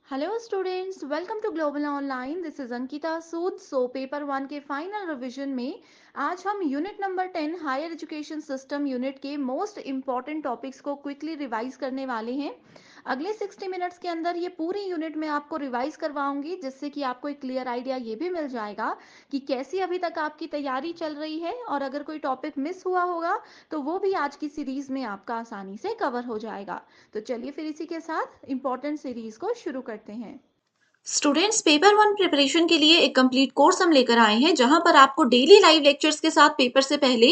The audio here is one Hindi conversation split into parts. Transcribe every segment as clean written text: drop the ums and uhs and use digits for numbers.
Hello students, welcome to global online. This is Ankita Sood. Paper 1 के फाइनल रिवीजन में आज हम unit number 10 higher education system unit के मोस्ट इम्पॉर्टेंट टॉपिक्स को क्विकली रिवाइज करने वाले हैं। अगले 60 मिनट्स के अंदर ये पूरी यूनिट में आपको रिवाइज करवाऊंगी, जिससे कि आपको एक क्लियर आइडिया ये भी मिल जाएगा कि कैसी अभी तक आपकी तैयारी चल रही है, और अगर कोई टॉपिक मिस हुआ होगा तो वो भी आज की सीरीज में आपका आसानी से कवर हो जाएगा। तो चलिए फिर इसी के साथ इम्पोर्टेंट सीरीज को शुरू करते हैं। स्टूडेंट्स, पेपर 1 प्रिपरेशन के लिए एक कंप्लीट कोर्स हम लेकर आए हैं, जहां पर आपको डेली लाइव लेक्चर्स के साथ पेपर से पहले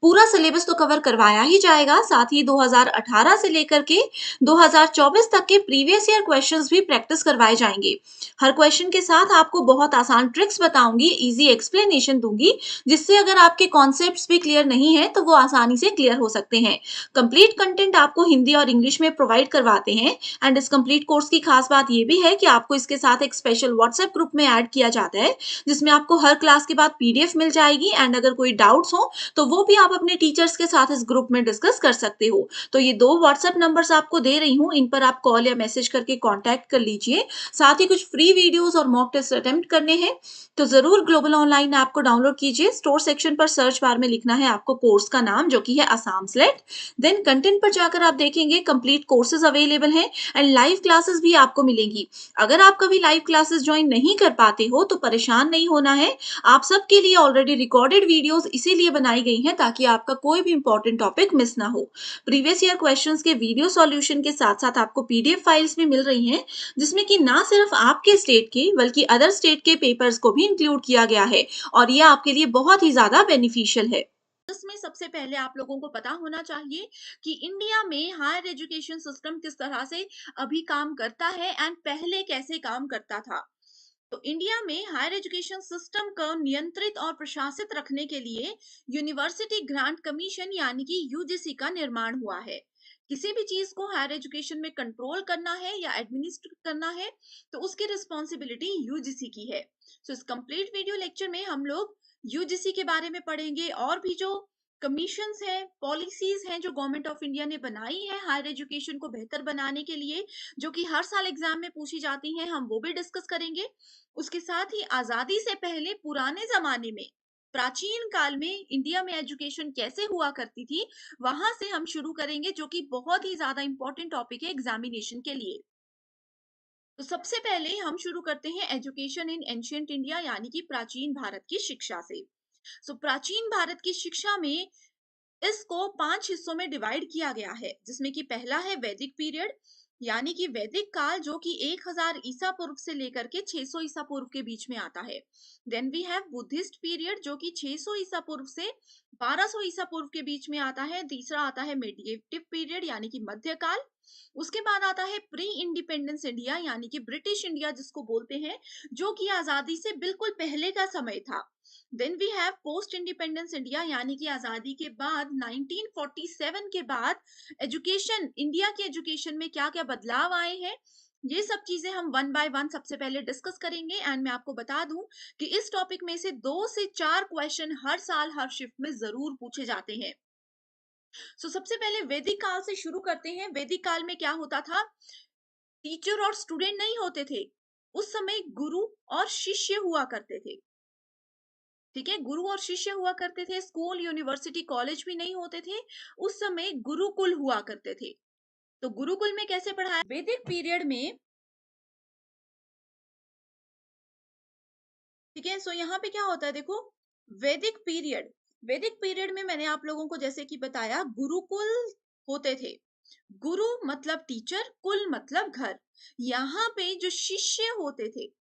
पूरा सिलेबस तो कवर करवाया ही जाएगा, साथ ही 2018 से लेकर के 2024 तक के प्रीवियस ईयर क्वेश्चंस भी प्रैक्टिस करवाए जाएंगे। हर क्वेश्चन के साथ आपको बहुत आसान ट्रिक्स बताऊंगी, इजी एक्सप्लेनेशन दूंगी, जिससे अगर आपके कॉन्सेप्ट्स भी क्लियर नहीं है तो वो आसानी से क्लियर हो सकते हैं। कंप्लीट कंटेंट आपको हिंदी और इंग्लिश में प्रोवाइड करवाते हैं। एंड इस कंप्लीट कोर्स की खास बात ये भी है कि आपको इसके साथ एक स्पेशल व्हाट्सएप ग्रुप में ऐड किया जाता है, जिसमें आपको हर क्लास के बाद पीडीएफ मिल जाएगी। एंड अगर कोई डाउट्स हो तो वो भी आप अपने टीचर्स के साथ इस ग्रुप में डिस्कस कर सकते हो। तो ये 2 व्हाट्सएप नंबर्स आपको दे रही हूँ, इन पर आप कॉल या मैसेज करके कॉन्टैक्ट कर लीजिए। साथ ही कुछ फ्री वीडियोस और मॉक टेस्ट अटेम्प्ट करने हैं, तो जरूर ग्लोबल ऑनलाइन ऐप को डाउनलोड कीजिए। स्टोर सेक्शन पर सर्च बार में लिखना है आपको कोर्स का नाम, जो कि है असम स्लेट। देन कंटेंट पर जाकर आप देखेंगे कंप्लीट कोर्सेज अवेलेबल हैं एंड लाइव क्लासेस भी आपको मिलेंगी। अगर आप कभी लाइव क्लासेस ज्वाइन नहीं कर पाते हो तो परेशान नहीं होना है। आप सबके लिए ऑलरेडी रिकॉर्डेड वीडियोस इसीलिए बनाई गई हैं ताकि आपका कोई भी इंपॉर्टेंट टॉपिक मिस ना हो। प्रीवियस ईयर क्वेश्चंस के वीडियो सॉल्यूशन के साथ साथ आपको पीडीएफ फाइल्स भी मिल रही हैं, जिसमें कि ना सिर्फ आपके स्टेट के बल्कि अदर स्टेट के पेपर्स को भी इंक्लूड किया गया है, और यह आपके लिए बहुत ही ज्यादा बेनिफिशियल है। इसमें सबसे पहले आप लोगों को पता होना चाहिए कि इंडिया में हायर एजुकेशन सिस्टम किस तरह से अभी काम करता है एंड पहले कैसे काम करता था। तो इंडिया में हायर एजुकेशन सिस्टम को नियंत्रित और प्रशासित रखने के लिए यूनिवर्सिटी ग्रांट कमीशन यानी कि यूजीसी का निर्माण हुआ है। किसी भी चीज को हायर एजुकेशन में कंट्रोल करना है या एडमिनिस्ट्रेट करना है तो उसकी रिस्पॉन्सिबिलिटी यूजीसी की है। सो इस कंप्लीट वीडियो लेक्चर में हम लोग यूजीसी के बारे में पढ़ेंगे, और भी जो कमीशंस हैं, पॉलिसीज हैं जो गवर्नमेंट ऑफ इंडिया ने बनाई है हायर एजुकेशन को बेहतर बनाने के लिए, जो कि हर साल एग्जाम में पूछी जाती हैं, हम वो भी डिस्कस करेंगे। उसके साथ ही आजादी से पहले पुराने जमाने में, प्राचीन काल में इंडिया में एजुकेशन कैसे हुआ करती थी, वहां से हम शुरू करेंगे, जो कि बहुत ही ज्यादा इंपॉर्टेंट टॉपिक है एग्जामिनेशन के लिए। तो सबसे पहले हम शुरू करते हैं एजुकेशन इन एंशियंट इंडिया यानी कि प्राचीन भारत की शिक्षा से। प्राचीन भारत की शिक्षा में इसको 5 हिस्सों में डिवाइड किया गया है, जिसमें कि पहला है वैदिक पीरियड यानी कि वैदिक काल, जो कि 1000 ईसा पूर्व से लेकर के 600 ईसा पूर्व के बीच में आता है। Then we have Buddhist period, जो कि 600 ईसा पूर्व से 1200 ईसा पूर्व के बीच में आता है। तीसरा आता है मेडिएवल पीरियड यानी कि मध्यकाल। उसके बाद आता है प्री इंडिपेंडेंस इंडिया यानी कि ब्रिटिश इंडिया जिसको बोलते हैं, जो कि आजादी से बिल्कुल पहले का समय था। Then we have post independence India यानी कि आजादी के बाद 1947 के बाद एजुकेशन, इंडिया की एजुकेशन में क्या क्या बदलाव आए हैं, ये सब चीजें हम वन बाय वन सबसे पहले डिस्कस करेंगे। एंड मैं आपको बता दूं कि इस टॉपिक में से 2 से 4 क्वेश्चन हर साल हर शिफ्ट में जरूर पूछे जाते हैं। सबसे पहले वैदिक काल से शुरू करते हैं। वैदिक काल में क्या होता था, टीचर और स्टूडेंट नहीं होते थे। उस समय गुरु और शिष्य हुआ करते थे। ठीक है, गुरु और शिष्य हुआ करते थे। स्कूल, यूनिवर्सिटी, कॉलेज भी नहीं होते थे। उस समय गुरुकुल हुआ करते थे। तो गुरुकुल में कैसे पढ़ाया, वैदिक पीरियड में। ठीक है, यहाँ पे क्या होता है देखो, वैदिक पीरियड, वैदिक पीरियड में मैंने आप लोगों को जैसे कि बताया गुरुकुल होते थे। गुरु मतलब टीचर, कुल मतलब घर। यहाँ पे जो शिष्य होते थे,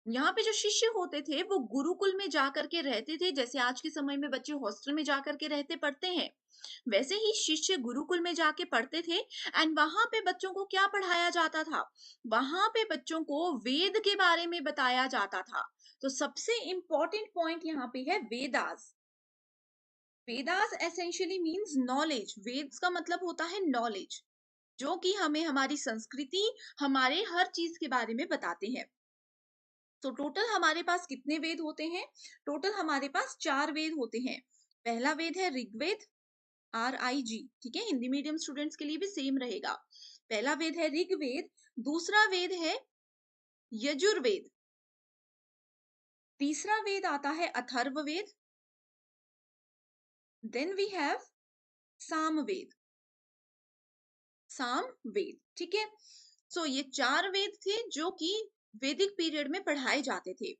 यहाँ पे जो शिष्य होते थे वो गुरुकुल में जाकर के रहते थे। जैसे आज के समय में बच्चे हॉस्टल में जाकर के रहते पढ़ते हैं, वैसे ही शिष्य गुरुकुल में जाके पढ़ते थे। एंड वहां पे बच्चों को क्या पढ़ाया जाता था, वहां पे बच्चों को वेद के बारे में बताया जाता था। तो सबसे इंपॉर्टेंट पॉइंट यहाँ पे है Vedas. Vedas essentially means knowledge. Vedas का मतलब होता है नॉलेज, जो कि हमें हमारी संस्कृति, हमारे हर चीज के बारे में बताते हैं। तो टोटल हमारे पास कितने वेद होते हैं, टोटल हमारे पास 4 वेद होते हैं। पहला वेद है ऋग्वेद, RIG। ठीक है, हिंदी मीडियम स्टूडेंट्स के लिए भी सेम रहेगा। पहला वेद है ऋग्वेद। दूसरा वेद है यजुर्वेद। तीसरा वेद आता है Atharvaveda. Then we have Samaveda. Samaveda, ठीक है। सो ये 4 वेद थे जो कि वैदिक पीरियड में पढ़ाए जाते थे।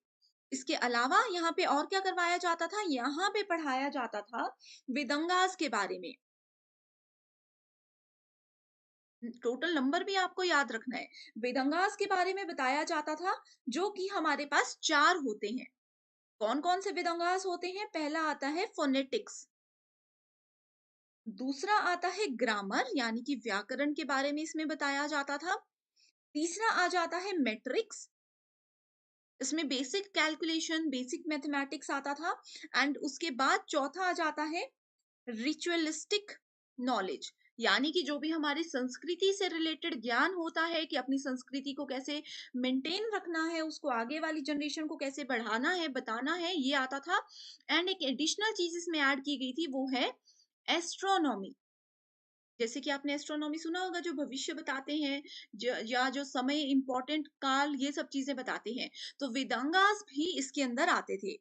इसके अलावा यहाँ पे और क्या करवाया जाता था? यहाँ पे पढ़ाया जाता था वेदंगास के बारे में। टोटल नंबर भी आपको याद रखना है। वेदंगास के बारे में बताया जाता था, जो कि हमारे पास 4 होते हैं। कौन कौन से वेदंगास होते हैं? पहला आता है फोनेटिक्स, दूसरा आता है ग्रामर यानी कि व्याकरण के बारे में इसमें बताया जाता था। तीसरा आ जाता है मैट्रिक्स, इसमें बेसिक कैलकुलेशन, बेसिक मैथमेटिक्स आता था। एंड उसके बाद चौथा आ जाता है रिचुअलिस्टिक नॉलेज, यानी कि जो भी हमारी संस्कृति से रिलेटेड ज्ञान होता है कि अपनी संस्कृति को कैसे मेंटेन रखना है, उसको आगे वाली जनरेशन को कैसे बढ़ाना है, बताना है, ये आता था। एंड एक एडिशनल चीज इसमें ऐड की गई थी, वो है एस्ट्रोनॉमी। जैसे कि आपने एस्ट्रोनॉमी सुना होगा, जो भविष्य बताते हैं, या जो समय, इंपॉर्टेंट काल, ये सब चीजें बताते हैं। तो वेदांगास भी इसके अंदर आते थे।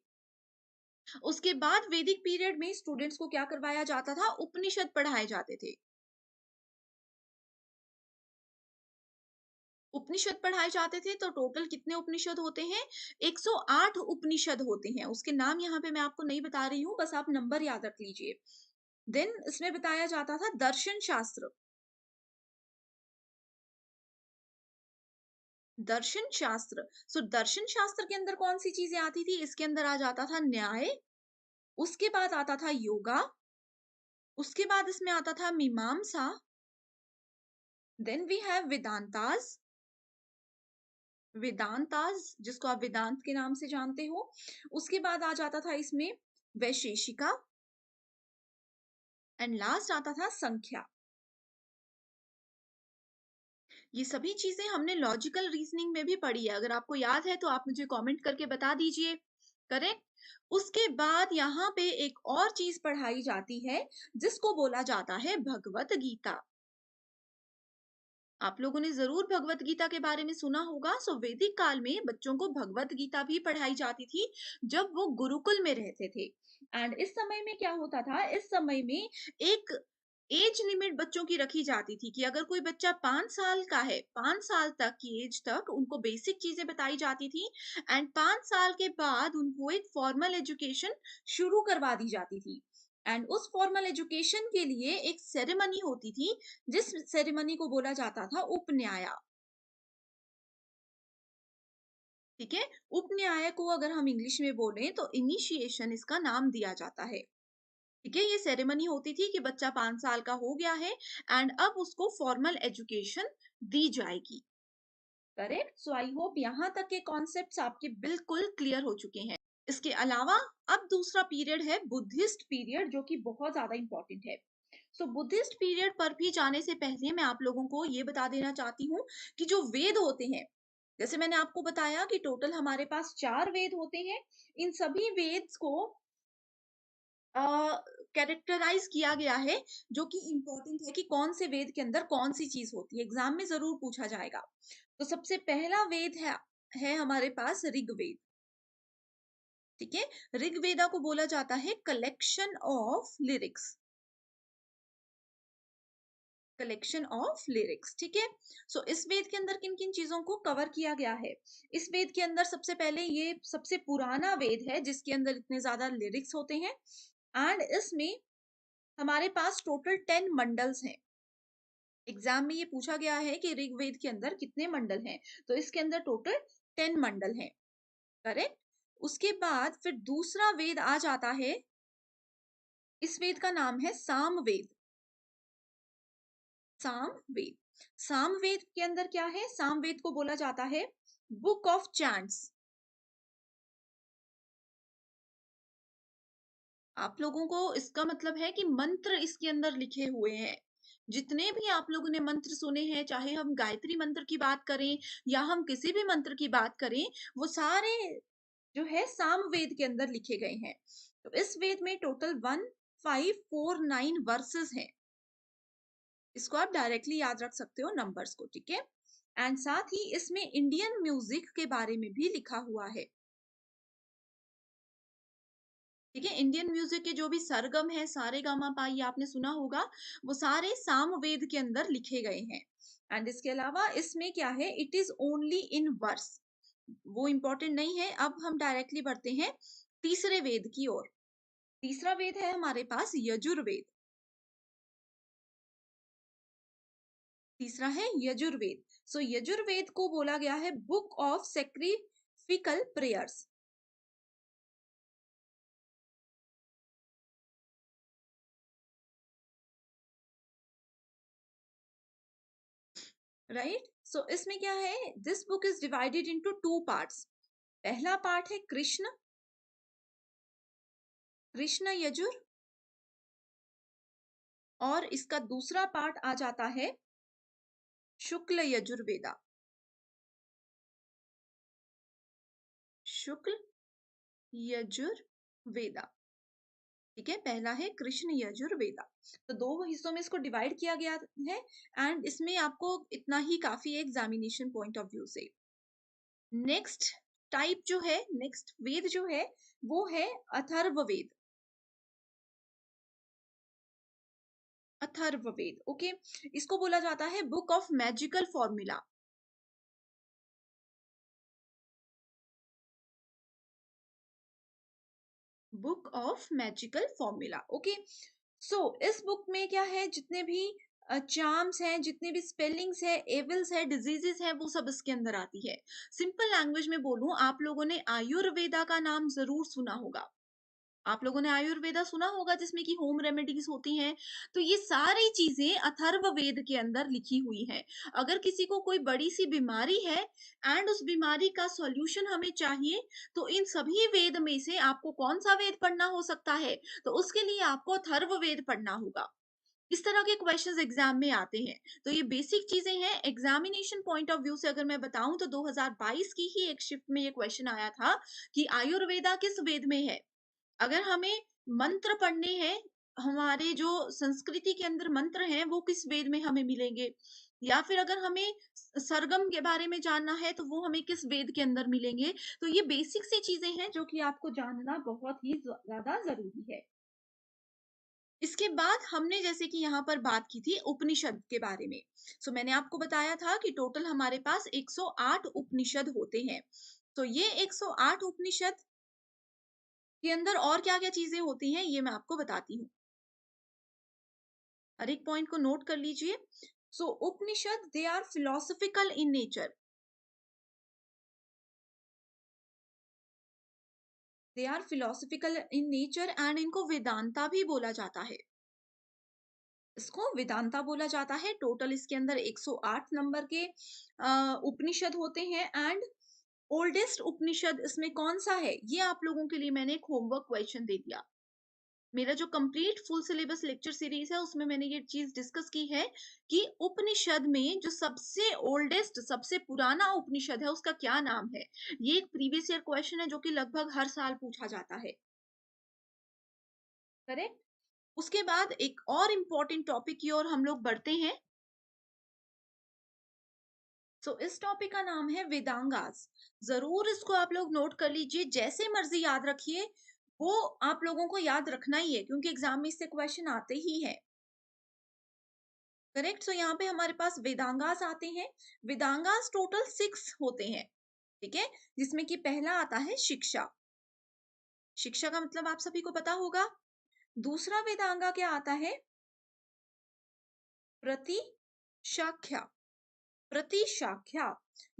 उसके बाद वैदिक पीरियड में स्टूडेंट्स को क्या करवाया जाता था? उपनिषद पढ़ाए जाते थे। उपनिषद पढ़ाए जाते थे। तो टोटल कितने उपनिषद होते हैं? 108 उपनिषद होते हैं। उसके नाम यहाँ पे मैं आपको नहीं बता रही हूँ, बस आप नंबर याद रख लीजिए। देन इसमें बताया जाता था दर्शन शास्त्र। दर्शन शास्त्र, सो दर्शन शास्त्र के अंदर कौन सी चीजें आती थी? इसके अंदर आ जाता था न्याय, उसके बाद आता था योगा, उसके बाद इसमें आता था मीमांसा, देन वी हैव वेदांतास। वेदांतास जिसको आप वेदांत के नाम से जानते हो। उसके बाद आ जाता था इसमें वैशेषिका, एंड लास्ट आता था संख्या। ये सभी चीजें हमने लॉजिकल रीजनिंग में भी पढ़ी है। अगर आपको याद है तो आप मुझे कमेंट करके बता दीजिए। करेक्ट। उसके बाद यहाँ पे एक और चीज पढ़ाई जाती है, जिसको बोला जाता है भगवत गीता। आप लोगों ने जरूर भगवत गीता के बारे में सुना होगा। सो वैदिक काल में बच्चों को भगवत गीता भी पढ़ाई जाती थी, जब वो गुरुकुल में रहते थे। एंड इस समय में क्या होता था? इस समय में एक एज लिमिट बच्चों की रखी जाती थी कि अगर कोई बच्चा 5 साल का है, 5 साल तक की एज तक उनको बेसिक चीजें बताई जाती थी। एंड 5 साल के बाद उनको एक फॉर्मल एजुकेशन शुरू करवा दी जाती थी। एंड उस फॉर्मल एजुकेशन के लिए एक सेरेमनी होती थी, जिस सेरेमनी को बोला जाता था उपन्याय। ठीक है। उपन्याय को अगर हम इंग्लिश में बोलें तो इनिशिएशन इसका नाम दिया जाता है। ठीक है। ये सेरेमनी होती थी कि बच्चा 5 साल का हो गया है एंड अब उसको फॉर्मल एजुकेशन दी जाएगी। करेक्ट। सो आई होप यहाँ तक के कॉन्सेप्ट्स आपके बिल्कुल क्लियर हो चुके हैं। इसके अलावा अब दूसरा पीरियड है बुद्धिस्ट पीरियड, जो कि बहुत ज्यादा इंपॉर्टेंट है। सो बुद्धिस्ट पीरियड पर भी जाने से पहले मैं आप लोगों को ये बता देना चाहती हूँ कि जो वेद होते हैं, जैसे मैंने आपको बताया कि टोटल हमारे पास 4 वेद होते हैं। इन सभी वेद्स को कैरेक्टराइज किया गया है, जो कि इंपॉर्टेंट है कि कौन से वेद के अंदर कौन सी चीज होती है, एग्जाम में जरूर पूछा जाएगा। तो सबसे पहला वेद है हमारे पास ऋग्वेद। ठीक है। ऋग्वेदा को बोला जाता है collection of lyrics. Collection of lyrics. ठीक है। सो इस वेद के अंदर किन किन चीजों को कवर किया गया है? इस वेद के अंदर सबसे पहले, ये सबसे पुराना वेद है जिसके अंदर इतने ज्यादा लिरिक्स होते हैं। एंड इसमें हमारे पास टोटल 10 मंडल्स हैं। एग्जाम में ये पूछा गया है कि ऋग्वेद के अंदर कितने मंडल हैं, तो इसके अंदर टोटल 10 मंडल हैं। करेक्ट। उसके बाद फिर दूसरा वेद आ जाता है। इस वेद का नाम है सामवेद। सामवेद। सामवेद के अंदर क्या है? सामवेद को बोला जाता है बुक ऑफ चैंट्स। आप लोगों को इसका मतलब है कि मंत्र इसके अंदर लिखे हुए हैं। जितने भी आप लोगों ने मंत्र सुने हैं, चाहे हम गायत्री मंत्र की बात करें या हम किसी भी मंत्र की बात करें, वो सारे जो है सामवेद के अंदर लिखे गए हैं। तो इस वेद में टोटल 1549 वर्सेस हैं। इसको आप डायरेक्टली याद रख सकते हो नंबर्स को। ठीक है। एंड साथ ही इसमें इंडियन म्यूजिक के बारे में भी लिखा हुआ है। ठीक है, इंडियन म्यूजिक के जो भी सरगम है, सारे गामा पा, ये आपने सुना होगा, वो सारे सामवेद के अंदर लिखे गए हैं। एंड इसके अलावा इसमें क्या है, it is only in verse, वो इंपॉर्टेंट नहीं है। अब हम डायरेक्टली बढ़ते हैं तीसरे वेद की ओर। तीसरा वेद है हमारे पास यजुर्वेद। तीसरा है यजुर्वेद। सो यजुर्वेद को बोला गया है बुक ऑफ सेक्रिफिकल प्रेयर्स। राइट, सो इसमें क्या है, this book is divided into two parts. पहला पार्ट है कृष्ण, कृष्ण यजुर, और इसका दूसरा पार्ट आ जाता है शुक्ल यजुर्वेदा। शुक्ल यजुर्वेदा, ठीक है, पहला है कृष्ण यजुर्वेदा। तो दो हिस्सों में इसको डिवाइड किया गया है, एंड इसमें आपको इतना ही काफी है एग्जामिनेशन पॉइंट ऑफ व्यू से। नेक्स्ट टाइप जो है, नेक्स्ट वेद जो है, वो है अथर्ववेद। अथर्ववेद, ओके, इसको बोला जाता है book of magical formula. Book of magical formula, okay. So इस बुक में क्या है, जितने भी चार्म्स हैं, जितने भी स्पेलिंग्स है, एविल्स है, डिजीजेस है, वो सब इसके अंदर आती है। सिंपल लैंग्वेज में बोलूं, आप लोगों ने आयुर्वेदा का नाम जरूर सुना होगा। आप लोगों ने आयुर्वेदा सुना होगा, जिसमें कि होम रेमेडीज होती हैं। तो ये सारी चीजें अथर्ववेद के अंदर लिखी हुई हैं। अगर किसी को कोई बड़ी सी बीमारी है एंड उस बीमारी का सॉल्यूशन हमें चाहिए, तो इन सभी वेद में से आपको कौन सा वेद पढ़ना हो सकता है, तो उसके लिए आपको अथर्ववेद पढ़ना होगा। इस तरह के क्वेश्चंस एग्जाम में आते हैं। तो ये बेसिक चीजें हैं। एग्जामिनेशन पॉइंट ऑफ व्यू से अगर मैं बताऊं, तो 2022 की ही एक शिफ्ट में ये क्वेश्चन आया था कि आयुर्वेदा किस वेद में है। अगर हमें मंत्र पढ़ने हैं, हमारे जो संस्कृति के अंदर मंत्र हैं, वो किस वेद में हमें मिलेंगे, या फिर अगर हमें सरगम के बारे में जानना है, तो वो हमें किस वेद के अंदर मिलेंगे। तो ये बेसिक सी चीजें हैं जो कि आपको जानना बहुत ही ज्यादा जरूरी है। इसके बाद हमने जैसे कि यहाँ पर बात की थी उपनिषद के बारे में। सो मैंने आपको बताया था कि टोटल हमारे पास 108 उपनिषद होते हैं। तो ये 108 उपनिषद के अंदर और क्या क्या चीजें होती हैं, ये मैं आपको बताती हूँ। हर एक पॉइंट को नोट कर लीजिए। So Upanishad, they are philosophical in nature. They are philosophical in nature and इनको वेदांता भी बोला जाता है। इसको वेदांता बोला जाता है। टोटल इसके अंदर 108 नंबर के उपनिषद होते हैं। एंड ओल्डेस्ट उपनिषद इसमें कौन सा है, ये आप लोगों के लिए मैंने एक होमवर्क क्वेश्चन दे दिया। मेरा जो complete full syllabus lecture series है, उसमें मैंने ये चीज डिस्कस की है कि उपनिषद में जो सबसे ओल्डेस्ट, सबसे पुराना उपनिषद है, उसका क्या नाम है। ये एक प्रीवियस ईयर क्वेश्चन है जो कि लगभग हर साल पूछा जाता है। करेक्ट। उसके बाद एक और इंपॉर्टेंट टॉपिक की ओर हम लोग बढ़ते हैं। सो इस टॉपिक का नाम है वेदांगास। जरूर इसको आप लोग नोट कर लीजिए, जैसे मर्जी याद रखिए, वो आप लोगों को याद रखना ही है, क्योंकि एग्जाम में इससे क्वेश्चन आते ही है। करेक्ट। सो यहाँ पे हमारे पास वेदांगास आते हैं। वेदांगास टोटल 6 होते हैं, ठीक है, जिसमें कि पहला आता है शिक्षा। शिक्षा का मतलब आप सभी को पता होगा। दूसरा वेदांगा क्या आता है, प्रतिशाख्या। प्रतिशाख्या,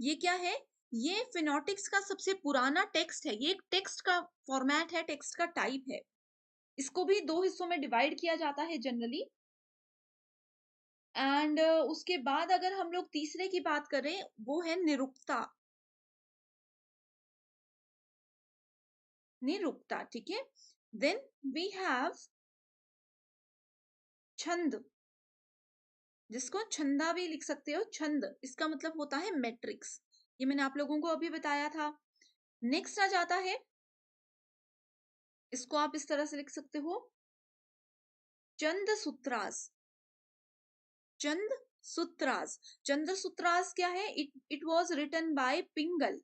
ये क्या है, ये फिनोटिक्स का सबसे पुराना टेक्स्ट है। ये एक टेक्स्ट का फॉर्मेट है, टेक्स्ट का टाइप है। इसको भी दो हिस्सों में डिवाइड किया जाता है जनरली। एंड उसके बाद अगर हम लोग तीसरे की बात करें, वो है निरुक्ता। निरुक्ता, ठीक है। देन वी हैव छंद, जिसको छंदा भी लिख सकते हो। छंद इसका मतलब होता है मैट्रिक्स, ये मैंने आप लोगों को अभी बताया था। नेक्स्ट आ जाता है, इसको आप इस तरह से लिख सकते हो, चंद सूत्रास। चंद सूत्रास। चंद्र सूत्रास क्या है? इट वॉज रिटन बाय पिंगल,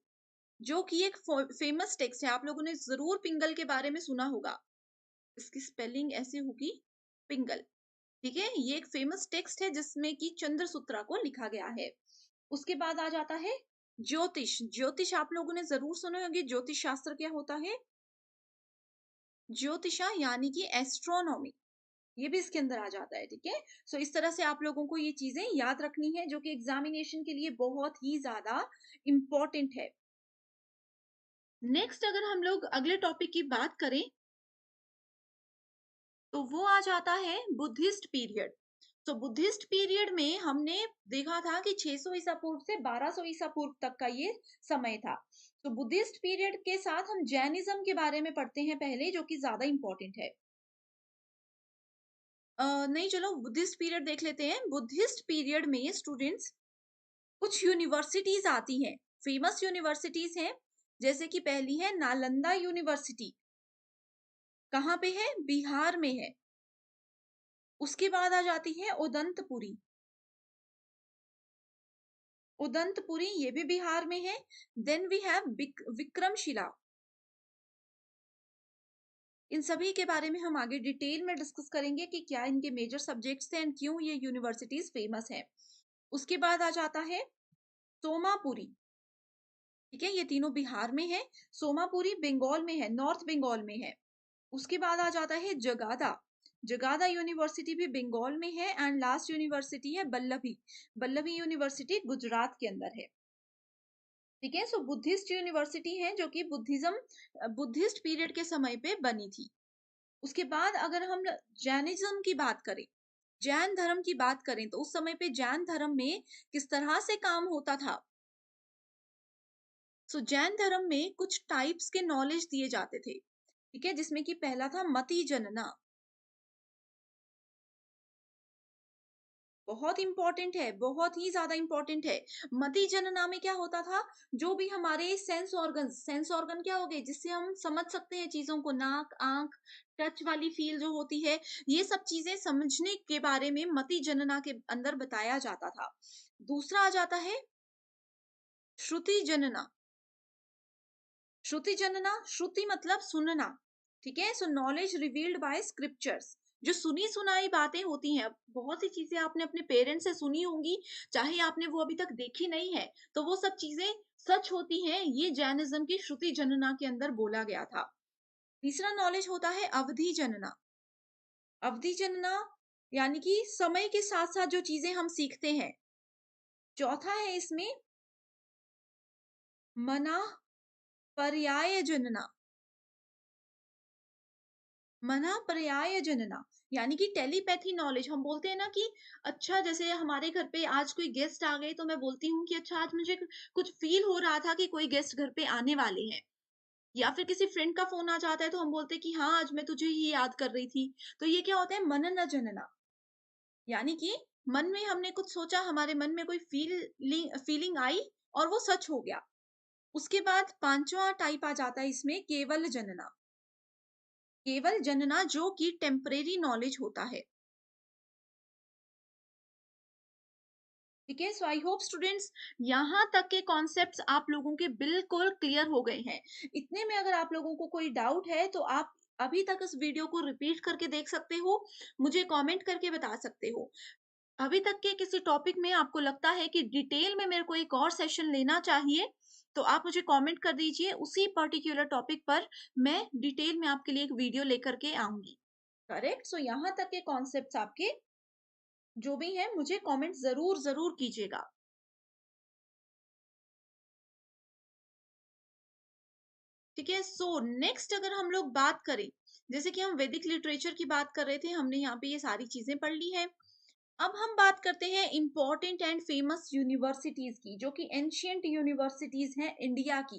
जो कि एक फेमस टेक्स्ट है। आप लोगों ने जरूर पिंगल के बारे में सुना होगा। इसकी स्पेलिंग ऐसी होगी, पिंगल। ठीक है, ये एक फेमस टेक्स्ट है जिसमें कि चंद्र सूत्रा को लिखा गया है। उसके बाद आ जाता है ज्योतिष। ज्योतिष आप लोगों ने जरूर सुने होंगे। ज्योतिष शास्त्र क्या होता है? ज्योतिषा यानी कि एस्ट्रोनॉमी, ये भी इसके अंदर आ जाता है। ठीक है, सो इस तरह से आप लोगों को ये चीजें याद रखनी है, जो कि एग्जामिनेशन के लिए बहुत ही ज्यादा इंपॉर्टेंट है। नेक्स्ट अगर हम लोग अगले टॉपिक की बात करें तो वो आ जाता है बुद्धिस्ट पीरियड। तो बुद्धिस्ट पीरियड में हमने देखा था कि 600 ईसा पूर्व से 1200 ईसा पूर्व तक का ये समय था। तो बुद्धिस्ट पीरियड के साथ हम जैनिज्म के बारे में पढ़ते हैं पहले, जो कि ज्यादा इंपॉर्टेंट है। नहीं, चलो बुद्धिस्ट पीरियड देख लेते हैं। बुद्धिस्ट पीरियड में स्टूडेंट्स कुछ यूनिवर्सिटीज आती हैं, फेमस यूनिवर्सिटीज हैं। जैसे कि पहली है नालंदा यूनिवर्सिटी। कहाँ पे है? बिहार में है। उसके बाद आ जाती है उदंतपुरी। उदंतपुरी ये भी बिहार में है। Then we have Vikramshila. इन सभी के बारे में हम आगे डिटेल में डिस्कस करेंगे कि क्या इनके मेजर सब्जेक्ट्स हैं एंड क्यों ये यूनिवर्सिटीज फेमस हैं। उसके बाद आ जाता है सोमापुरी। ठीक है, ये तीनों बिहार में है। सोमापुरी बंगाल में है, नॉर्थ बंगाल में है। उसके बाद आ जाता है जगादा। जगादा यूनिवर्सिटी भी बंगाल में है। एंड लास्ट यूनिवर्सिटी है बल्लभी। बल्लभी यूनिवर्सिटी गुजरात के अंदर है। ठीक है, सो बुद्धिस्ट यूनिवर्सिटी है जो कि बुद्धिस्ट पीरियड के समय पे बनी थी। उसके बाद अगर हम जैनिज्म की बात करें, जैन धर्म की बात करें, तो उस समय पे जैन धर्म में किस तरह से काम होता था। सो जैन धर्म में कुछ टाइप्स के नॉलेज दिए जाते थे। ठीक है, जिसमें कि पहला था मति जनना। बहुत इंपॉर्टेंट है, बहुत ही ज्यादा इंपॉर्टेंट है। मति जनना में क्या होता था? जो भी हमारे सेंस ऑर्गन क्या हो गए जिससे हम समझ सकते हैं चीजों को, नाक, आंख, टच वाली फील जो होती है, ये सब चीजें समझने के बारे में मति जनना के अंदर बताया जाता था। दूसरा आ जाता है श्रुति जनना। श्रुति जनना, श्रुति मतलब सुनना। ठीक है, सो नॉलेज रिवील्ड बाय स्क्रिप्चर्स। जो सुनी सुनाई बातें होती हैं, बहुत सी चीजें आपने अपने पेरेंट्स से सुनी होंगी, चाहे आपने वो अभी तक देखी नहीं है, तो वो सब चीजें सच होती हैं, ये जैनिज्म की श्रुति जनना के अंदर बोला गया था। तीसरा नॉलेज होता है अवधि जनना। अवधि जनना यानी कि समय के साथ साथ जो चीजें हम सीखते हैं। चौथा है इसमें मना पर्याय जनना। मना पर्याय जनना यानी कि टेलीपैथी नॉलेज। हम बोलते हैं ना कि अच्छा, जैसे हमारे घर पे आज कोई गेस्ट आ गए तो मैं बोलती हूँ कि अच्छा आज मुझे कुछ फील हो रहा था कि कोई गेस्ट घर पे आने वाले हैं। या फिर किसी फ्रेंड का फोन आ जाता है तो हम बोलते हैं कि हाँ आज मैं तुझे ही याद कर रही थी। तो ये क्या होता है? मनन जनना। यानी कि मन में हमने कुछ सोचा, हमारे मन में कोई फीलिंग आई और वो सच हो गया। उसके बाद पांचवा टाइप आ जाता है इसमें केवल जनना। केवल जनना जो कि टेम्परेरी नॉलेज होता है। ठीक है, सो आई होप स्टूडेंट्स यहाँ तक के कॉन्सेप्ट्स आप लोगों के बिल्कुल क्लियर हो गए हैं। इतने में अगर आप लोगों को कोई डाउट है तो आप अभी तक इस वीडियो को रिपीट करके देख सकते हो, मुझे कमेंट करके बता सकते हो। अभी तक के किसी टॉपिक में आपको लगता है कि डिटेल में मेरे को एक और सेशन लेना चाहिए, तो आप मुझे कमेंट कर दीजिए। उसी पर्टिकुलर टॉपिक पर मैं डिटेल में आपके लिए एक वीडियो लेकर के आऊंगी। करेक्ट, सो यहाँ तक के कॉन्सेप्ट्स आपके जो भी हैं मुझे कमेंट जरूर जरूर कीजिएगा। ठीक है, सो नेक्स्ट अगर हम लोग बात करें, जैसे कि हम वैदिक लिटरेचर की बात कर रहे थे, हमने यहाँ पे ये सारी चीजें पढ़ ली है। अब हम बात करते हैं इंपॉर्टेंट एंड फेमस यूनिवर्सिटीज की, जो कि एंशियंट यूनिवर्सिटीज हैं इंडिया की।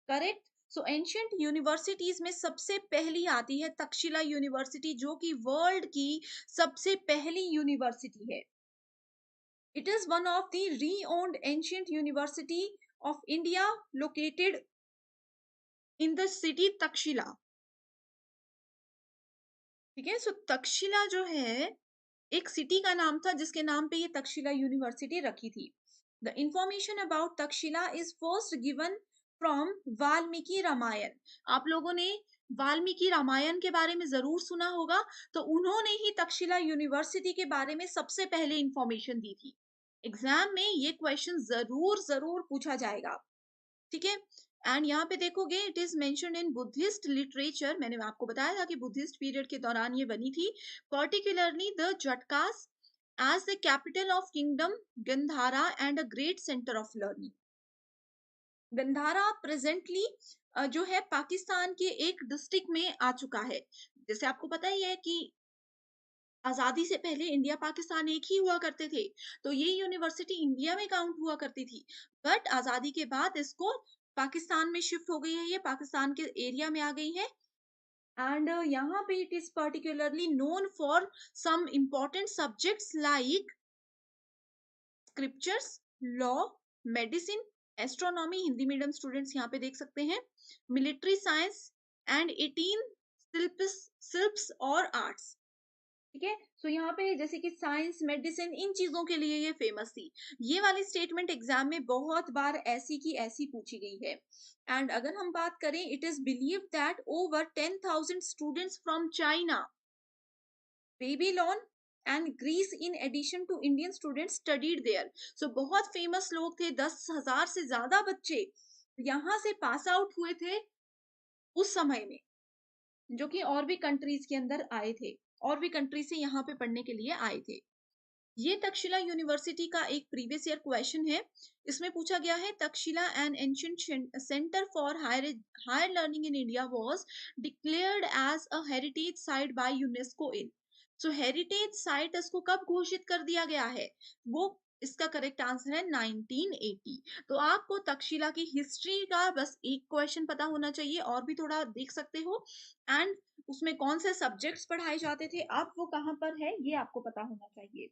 करेक्ट, सो एंशियंट यूनिवर्सिटीज में सबसे पहली आती है तक्षशिला यूनिवर्सिटी, जो कि वर्ल्ड की सबसे पहली यूनिवर्सिटी है। It is one of the re-owned ancient university of India located in the city Takshashila. ठीक है, सो तक्षशिला जो है एक सिटी का नाम था जिसके नाम पे ये तक्षशिला यूनिवर्सिटी रखी थी। The information about Takshashila is first given from Valmiki Ramayana. आप लोगों ने वाल्मीकि रामायण के बारे में जरूर सुना होगा, तो उन्होंने ही तक्षशिला यूनिवर्सिटी के बारे में सबसे पहले इंफॉर्मेशन दी थी। एग्जाम में ये क्वेश्चन जरूर जरूर पूछा जाएगा, ठीक है। एंड यहाँ पे देखोगे it is mentioned in Buddhist literature, मैंने आपको बताया था कि बुद्धिस्ट पीरियड के दौरान ये बनी थी, particularly the Jatakas as the capital of kingdom Gandhara and a great centre of learning. Gandhara presently जो है पाकिस्तान के एक डिस्ट्रिक्ट में आ चुका है। जैसे आपको पता ही है कि आजादी से पहले इंडिया पाकिस्तान एक ही हुआ करते थे, तो ये यूनिवर्सिटी इंडिया में काउंट हुआ करती थी, बट आजादी के बाद इसको पाकिस्तान में शिफ्ट हो गई है, ये पाकिस्तान के एरिया में आ गई है। एंड यहाँ पे it is particularly known for some important subjects like scriptures, law, medicine, astronomy, Hindi medium students यहाँ पे देख सकते हैं, मिलिट्री साइंस एंड 18 शिल्प्स और आर्ट्स, ठीक है। सो यहाँ पे जैसे कि साइंस, मेडिसिन, इन चीजों के लिए ये फेमस थी। ये वाली स्टेटमेंट एग्जाम में बहुत बार ऐसी की ऐसी पूछी गई है। एंड अगर हम बात करें, it is believe that over 10,000 students from China, Babylon and Greece in addition to Indian students studied there. So बहुत फेमस लोग थे, 10,000 से ज्यादा बच्चे यहाँ से पास आउट हुए थे उस समय में, जो कि और भी कंट्रीज के अंदर आए थे, और भी कंट्री से यहाँ पे पढ़ने के लिए आए थे। ये तक्षशिला यूनिवर्सिटी का एक प्रीवियस ईयर क्वेश्चन है। इसमें पूछा गया है, Takshashila an ancient centre for higher learning in India was declared as a heritage site by UNESCO in. So heritage site इसको कब घोषित कर दिया गया है, वो इसका करेक्ट आंसर है 1980। तो आपको तक्षशिला की हिस्ट्री का बस एक क्वेश्चन पता होना चाहिए, और भी थोड़ा देख सकते हो, एंड उसमें कौन से सब्जेक्ट्स पढ़ाए जाते थे, अब वो कहाँ पर है ये आपको पता होना चाहिए।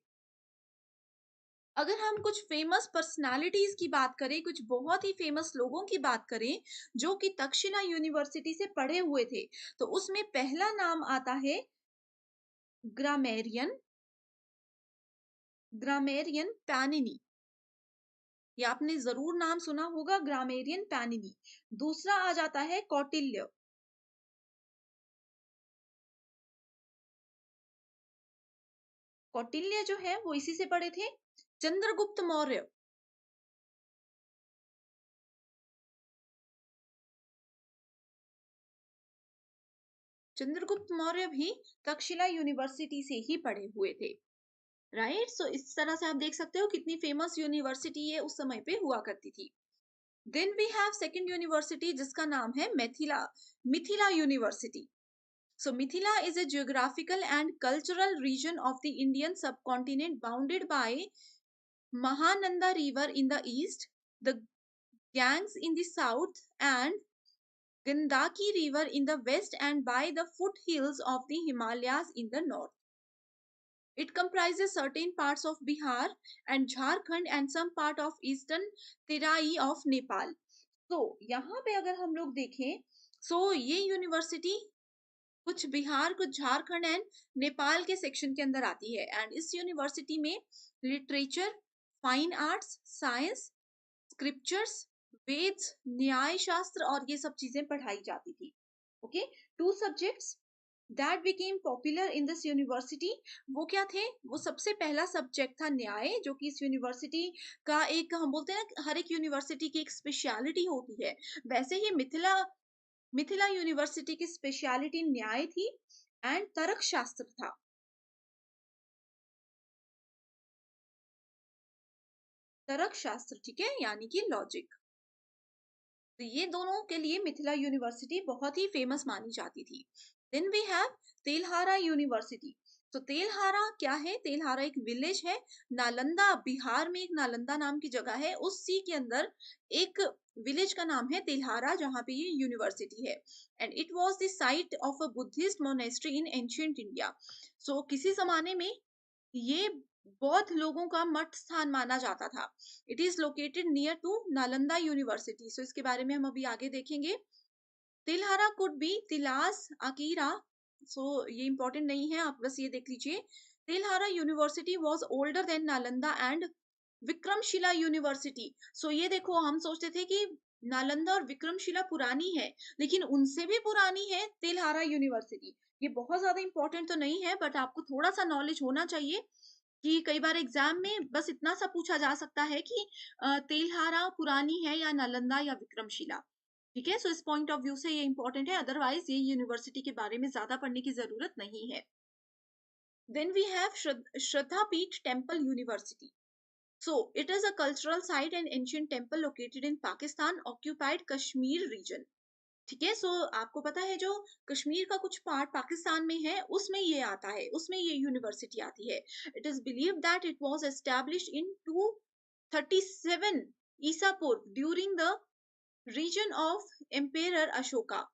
अगर हम कुछ फेमस पर्सनालिटीज की बात करें, कुछ बहुत ही फेमस लोगों की बात करें जो कि तक्षशिला यूनिवर्सिटी से पढ़े हुए थे, तो उसमें पहला नाम आता है ग्रामेरियन, ग्रामेरियन पैनिनी। ये आपने जरूर नाम सुना होगा, ग्रामेरियन पैनिनी। दूसरा आ जाता है कौटिल्य। कौटिल्य जो है वो इसी से पढ़े थे। चंद्रगुप्त मौर्य, चंद्रगुप्त मौर्य भी तक्षशिला यूनिवर्सिटी से ही पढ़े हुए थे, राइट। सो इस तरह से आप देख सकते हो कितनी फेमस यूनिवर्सिटी ये उस समय पे हुआ करती थी। Then we have second university जिसका नाम है Mithila, Mithila university. So Mithila is a geographical and cultural region of the Indian subcontinent bounded by Mahananda River in the east, the Ganges in the south, and Gandaki River in the west, and by the foothills of the Himalayas in the north. It comprises certain parts of Bihar and Jharkhand and some part of eastern Terai of Nepal. तो यहाँ पे अगर हम लोग देखें, ये यूनिवर्सिटी कुछ बिहार, कुछ झारखंड एंड नेपाल के सेक्शन के अंदर आती है। एंड इस यूनिवर्सिटी में literature, fine arts, science, scriptures, Vedas, न्याय शास्त्र और ये सब चीजें पढ़ाई जाती थी। Okay, two subjects that became popular in this university, वो क्या थे, वो सबसे पहला सब्जेक्ट था न्याय, जो कि इस यूनिवर्सिटी का एक, हम बोलते हैं ना, हर एक यूनिवर्सिटी की एक स्पेशलिटी होती है, वैसे ही मिथिला, मिथिला यूनिवर्सिटी की स्पेशलिटी न्याय थी एंड तर्क शास्त्र था। तर्क शास्त्र, ठीक है, यानी कि लॉजिक। तो ये दोनों के लिए मिथिला यूनिवर्सिटी बहुत ही फेमस मानी जाती थी। Then we have Telhara university. तो तेलहारा क्या है, तेलहारा एक विलेज है, नालंदा, बिहार में एक नालंदा नाम की जगह है, उस सी के अंदर एक विलेज का नाम है तेलहारा, जहाँ पे ये यूनिवर्सिटी है। And it was the site of a Buddhist monastery in ancient India. So किसी जमाने में ये बौद्ध लोगों का मठ स्थान माना जाता था। It is located near to Nalanda university. So इसके बारे में हम अभी आगे देखेंगे। तिलहारा कुड बी तिलास, अकीरा। सो ये इंपॉर्टेंट नहीं है, आप बस ये देख लीजिए। Telhara university was older than Nalanda and Vikramshila university. So ये देखो, हम सोचते थे कि नालंदा और विक्रमशिला पुरानी है, लेकिन उनसे भी पुरानी है तेलहारा यूनिवर्सिटी। ये बहुत ज्यादा इंपॉर्टेंट तो नहीं है, बट आपको थोड़ा सा नॉलेज होना चाहिए कि कई बार एग्जाम में बस इतना सा पूछा जा सकता है कि तेलहारा पुरानी है या नालंदा या विक्रमशिला। ठीक है, सो इस पॉइंट ऑफ व्यू से ये इंपॉर्टेंट है, अदरवाइज ये यूनिवर्सिटी के बारे में ज्यादा पढ़ने की जरूरत नहीं है। Then we have Shraddha Peeth Temple University. So it is a cultural site and ancient temple located in Pakistan, occupied Kashmir region. ठीक है, सो आपको पता है जो कश्मीर का कुछ पार्ट पाकिस्तान में है, उसमें ये आता है, उसमें ये यूनिवर्सिटी आती है। It is believe that it was established in 237 ईसापुर during the region of emperor Ashoka.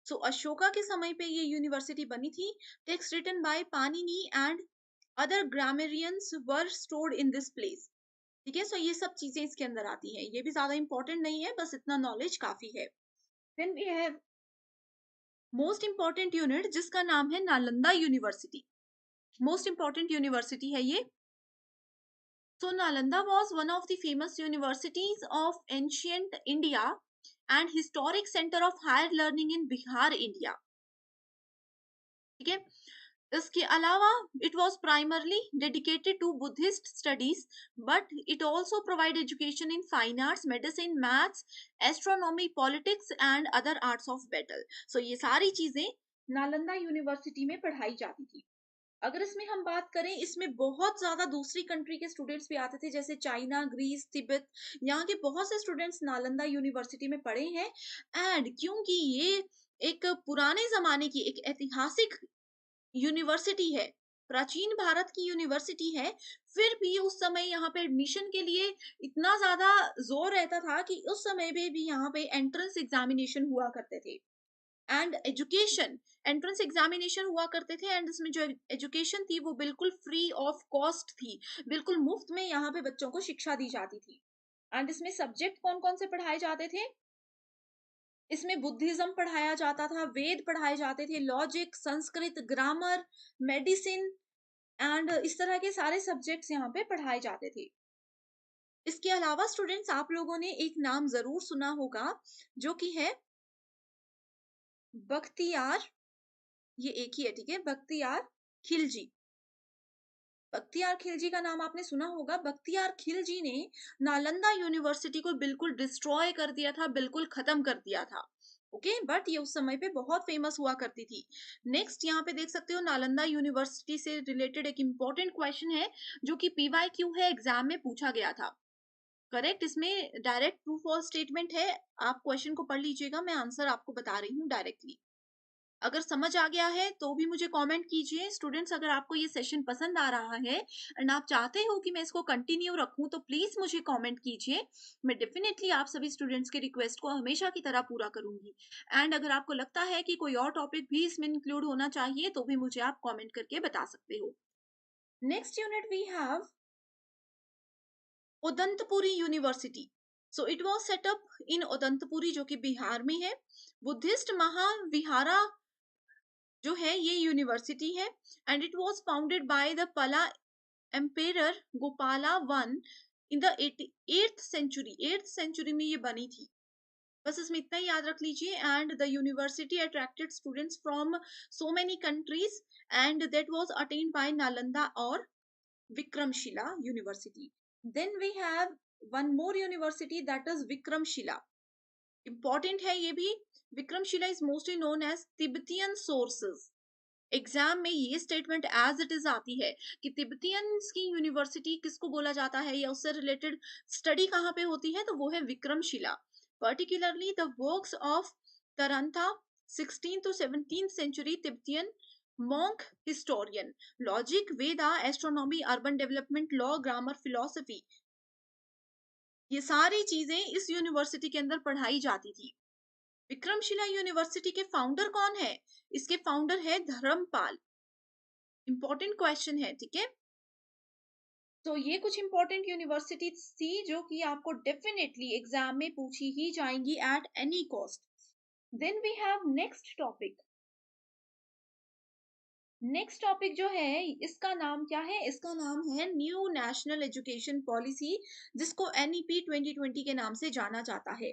So Ashoka के समय पे ये यूनिवर्सिटी बनी थी। Text written by Panini and other grammarians were stored in this place. ठीक है, सो ये सब चीजें इसके अंदर आती हैं, ये भी ज्यादा इंपॉर्टेंट नहीं है, बस इतना नॉलेज काफी है। Then we have most important unit जिसका नाम है Nalanda university. Most important university है ये। So Nalanda was one of the famous universities of ancient India and historic centre of higher learning in Bihar India. ठीक है, इसके अलावा it was primarily dedicated to Buddhist studies, but it also provide education in fine arts, medicine, maths, astronomy, politics and other arts of battle. So ये सारी चीजें नालंदा यूनिवर्सिटी में पढ़ाई जाती थी। अगर इसमें हम बात करें, इसमें बहुत ज्यादा दूसरी कंट्री के स्टूडेंट्स भी आते थे, जैसे चाइना, ग्रीस, तिब्बत। यहाँ के बहुत से स्टूडेंट्स नालंदा यूनिवर्सिटी में पढ़े हैं। एंड क्योंकि ये एक पुराने जमाने की एक ऐतिहासिक यूनिवर्सिटी है, प्राचीन भारत की यूनिवर्सिटी है, फिर भी उस समय यहाँ पे एडमिशन के लिए इतना ज्यादा जोर रहता था कि उस समय पे भी यहाँ पे एंट्रेंस एग्जामिनेशन हुआ करते थे। एंड एजुकेशन, एंट्रेंस एग्जामिनेशन हुआ करते थे, एंड इसमें जो एजुकेशन थी वो बिल्कुल फ्री ऑफ कॉस्ट थी, बिल्कुल मुफ्त में यहाँ पे बच्चों को शिक्षा दी जाती थी। एंड इसमें सब्जेक्ट कौन कौन से पढ़ाए जाते थे? इसमें बुद्धिज्म पढ़ाया जाता था, वेद पढ़ाए जाते थे, logic, Sanskrit, grammar, medicine and इस तरह के सारे सब्जेक्ट्स यहाँ पे पढ़ाए जाते थे। इसके अलावा स्टूडेंट्स, आप लोगों ने एक नाम जरूर सुना होगा, जो कि है बख्तियार, ये एक ही है, ठीक है, बख्तियार खिलजी। बख्तियार खिलजी का नाम आपने सुना होगा। बख्तियार खिलजी ने नालंदा यूनिवर्सिटी को बिल्कुल डिस्ट्रॉय कर दिया था, बिल्कुल खत्म कर दिया था। ओके, बट ये उस समय पे बहुत फेमस हुआ करती थी। नेक्स्ट यहाँ पे देख सकते हो, नालंदा यूनिवर्सिटी से रिलेटेड एक इंपॉर्टेंट क्वेश्चन है, जो कि PYQ है, एग्जाम में पूछा गया था। करेक्ट, इसमें डायरेक्ट ट्रू फॉल्स स्टेटमेंट है। आप क्वेश्चन को पढ़ लीजिएगा, मैं आंसर आपको बता रही हूँ डायरेक्टली। अगर समझ आ गया है तो भी मुझे कमेंट कीजिए। स्टूडेंट्स, अगर आपको ये सेशन पसंद आ रहा है एंड आप चाहते हो कि मैं इसको कंटिन्यू रखूं, तो प्लीज मुझे कमेंट कीजिए। मैं डेफिनेटली आप सभी स्टूडेंट्स के रिक्वेस्ट को हमेशा की तरह पूरा करूंगी। एंड अगर आपको लगता है कि कोई और टॉपिक भी इसमें इंक्लूड होना चाहिए, तो भी मुझे आप कॉमेंट करके बता सकते हो। Next unit we have Udantapuri university. So it was set up in Udantapuri, जो कि बिहार में है। बुद्धिस्ट महाविहारा जो है ये यूनिवर्सिटी है, and it was founded by the Pala emperor Gopala one in the 8th century में ये बनी थी। बस इसमें इतना ही याद रख लीजिए। And the university attracted students from so many countries, and that was attend by Nalanda और Vikramshila university. Then we have one more university, that is Vikramshila. Important है ये भी। Vikramshila is mostly known as Tibetan sources. Exam में ये स्टेटमेंट एज इट इज आती है कि तिब्बतियंस की यूनिवर्सिटी किसको बोला जाता है, या उससे रिलेटेड स्टडी कहाँ पे होती है, तो वो है Vikramshila. Particularly the works of Taranatha, 16th to 17th century Tibetan monk historian, logic, Veda, astronomy, urban development, law, grammar, philosophy, ये सारी चीजें इस यूनिवर्सिटी के अंदर पढ़ाई जाती थी। विक्रमशिला यूनिवर्सिटी के फाउंडर कौन है? इसके फाउंडर है धर्मपाल। इंपॉर्टेंट क्वेश्चन है, ठीक है। तो ये कुछ इंपॉर्टेंट यूनिवर्सिटीज थी जो कि आपको डेफिनेटली एग्जाम में पूछी ही जाएंगी at any cost. Then we have next topic, next topic जो है इसका नाम क्या है? इसका नाम है न्यू नेशनल एजुकेशन पॉलिसी, जिसको एनईपी 2020 के नाम से जाना जाता है।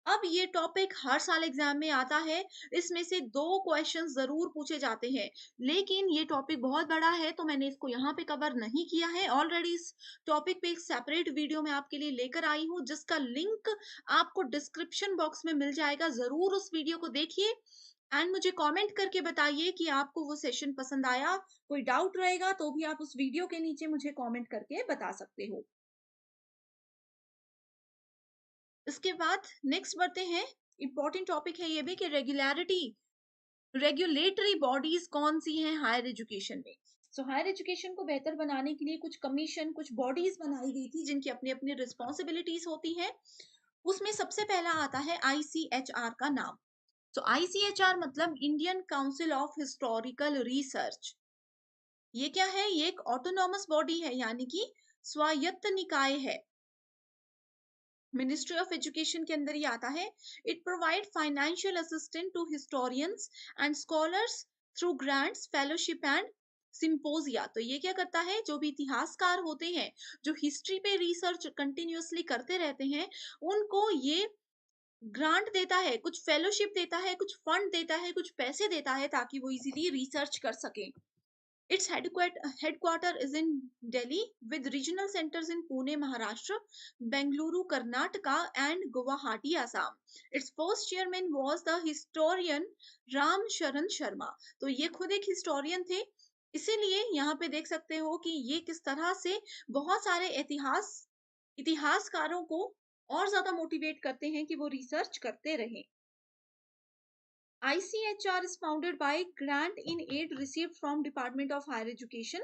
अब ये टॉपिक हर साल एग्जाम में आता है। इसमें से दो क्वेश्चन जरूर पूछे जाते हैं, लेकिन ये टॉपिक बहुत बड़ा है तो मैंने इसको यहाँ पे कवर नहीं किया है। ऑलरेडी इस टॉपिक पे एक सेपरेट वीडियो मैं आपके लिए लेकर आई हूँ, जिसका लिंक आपको डिस्क्रिप्शन बॉक्स में मिल जाएगा। जरूर उस वीडियो को देखिए एंड मुझे कमेंट करके बताइए कि आपको वो सेशन पसंद आया। कोई डाउट रहेगा तो भी आप उस वीडियो के नीचे मुझे कमेंट करके बता सकते हो। इसके बाद नेक्स्ट बढ़ते हैं। इंपॉर्टेंट टॉपिक है ये भी कि रेगुलेटरी बॉडीज कौन सी हैं हायर एजुकेशन में। हायर एजुकेशन को बेहतर बनाने के लिए कुछ कमीशन, कुछ बॉडीज बनाई गई थी जिनकी अपनी अपनी रिस्पॉन्सिबिलिटीज होती है। उसमें सबसे पहला आता है आईसीएचआर का नाम। आईसीएचआर मतलब Indian council of historical research. ये क्या है? ये एक ऑटोनॉमस बॉडी है, यानी कि स्वायत्त निकाय है। मिनिस्ट्री ऑफ एजुकेशन के अंदर ही आता है। It provide financial assistant to historians and scholars through grants, fellowship and symposia. तो ये क्या करता है? जो भी इतिहासकार होते हैं, जो हिस्ट्री पे रिसर्च कंटिन्यूअसली करते रहते हैं, उनको ये ग्रांट देता है, कुछ फेलोशिप देता है, कुछ फंड देता है, कुछ पैसे देता है, ताकि वो इजीली रिसर्च कर सकें। Its headquarter is in Delhi with regional centers in Pune, Maharashtra, Bengaluru, Karnataka, and Guwahati, Assam. Its first chairman was the historian Ram Sharan Sharma. तो ये खुद एक historian थे, इसीलिए यहाँ पे देख सकते हो कि ये किस तरह से बहुत सारे इतिहासकारों को और ज्यादा मोटिवेट करते हैं कि वो रिसर्च करते रहें। ICHR is founded by grant in aid received from Department of Higher Education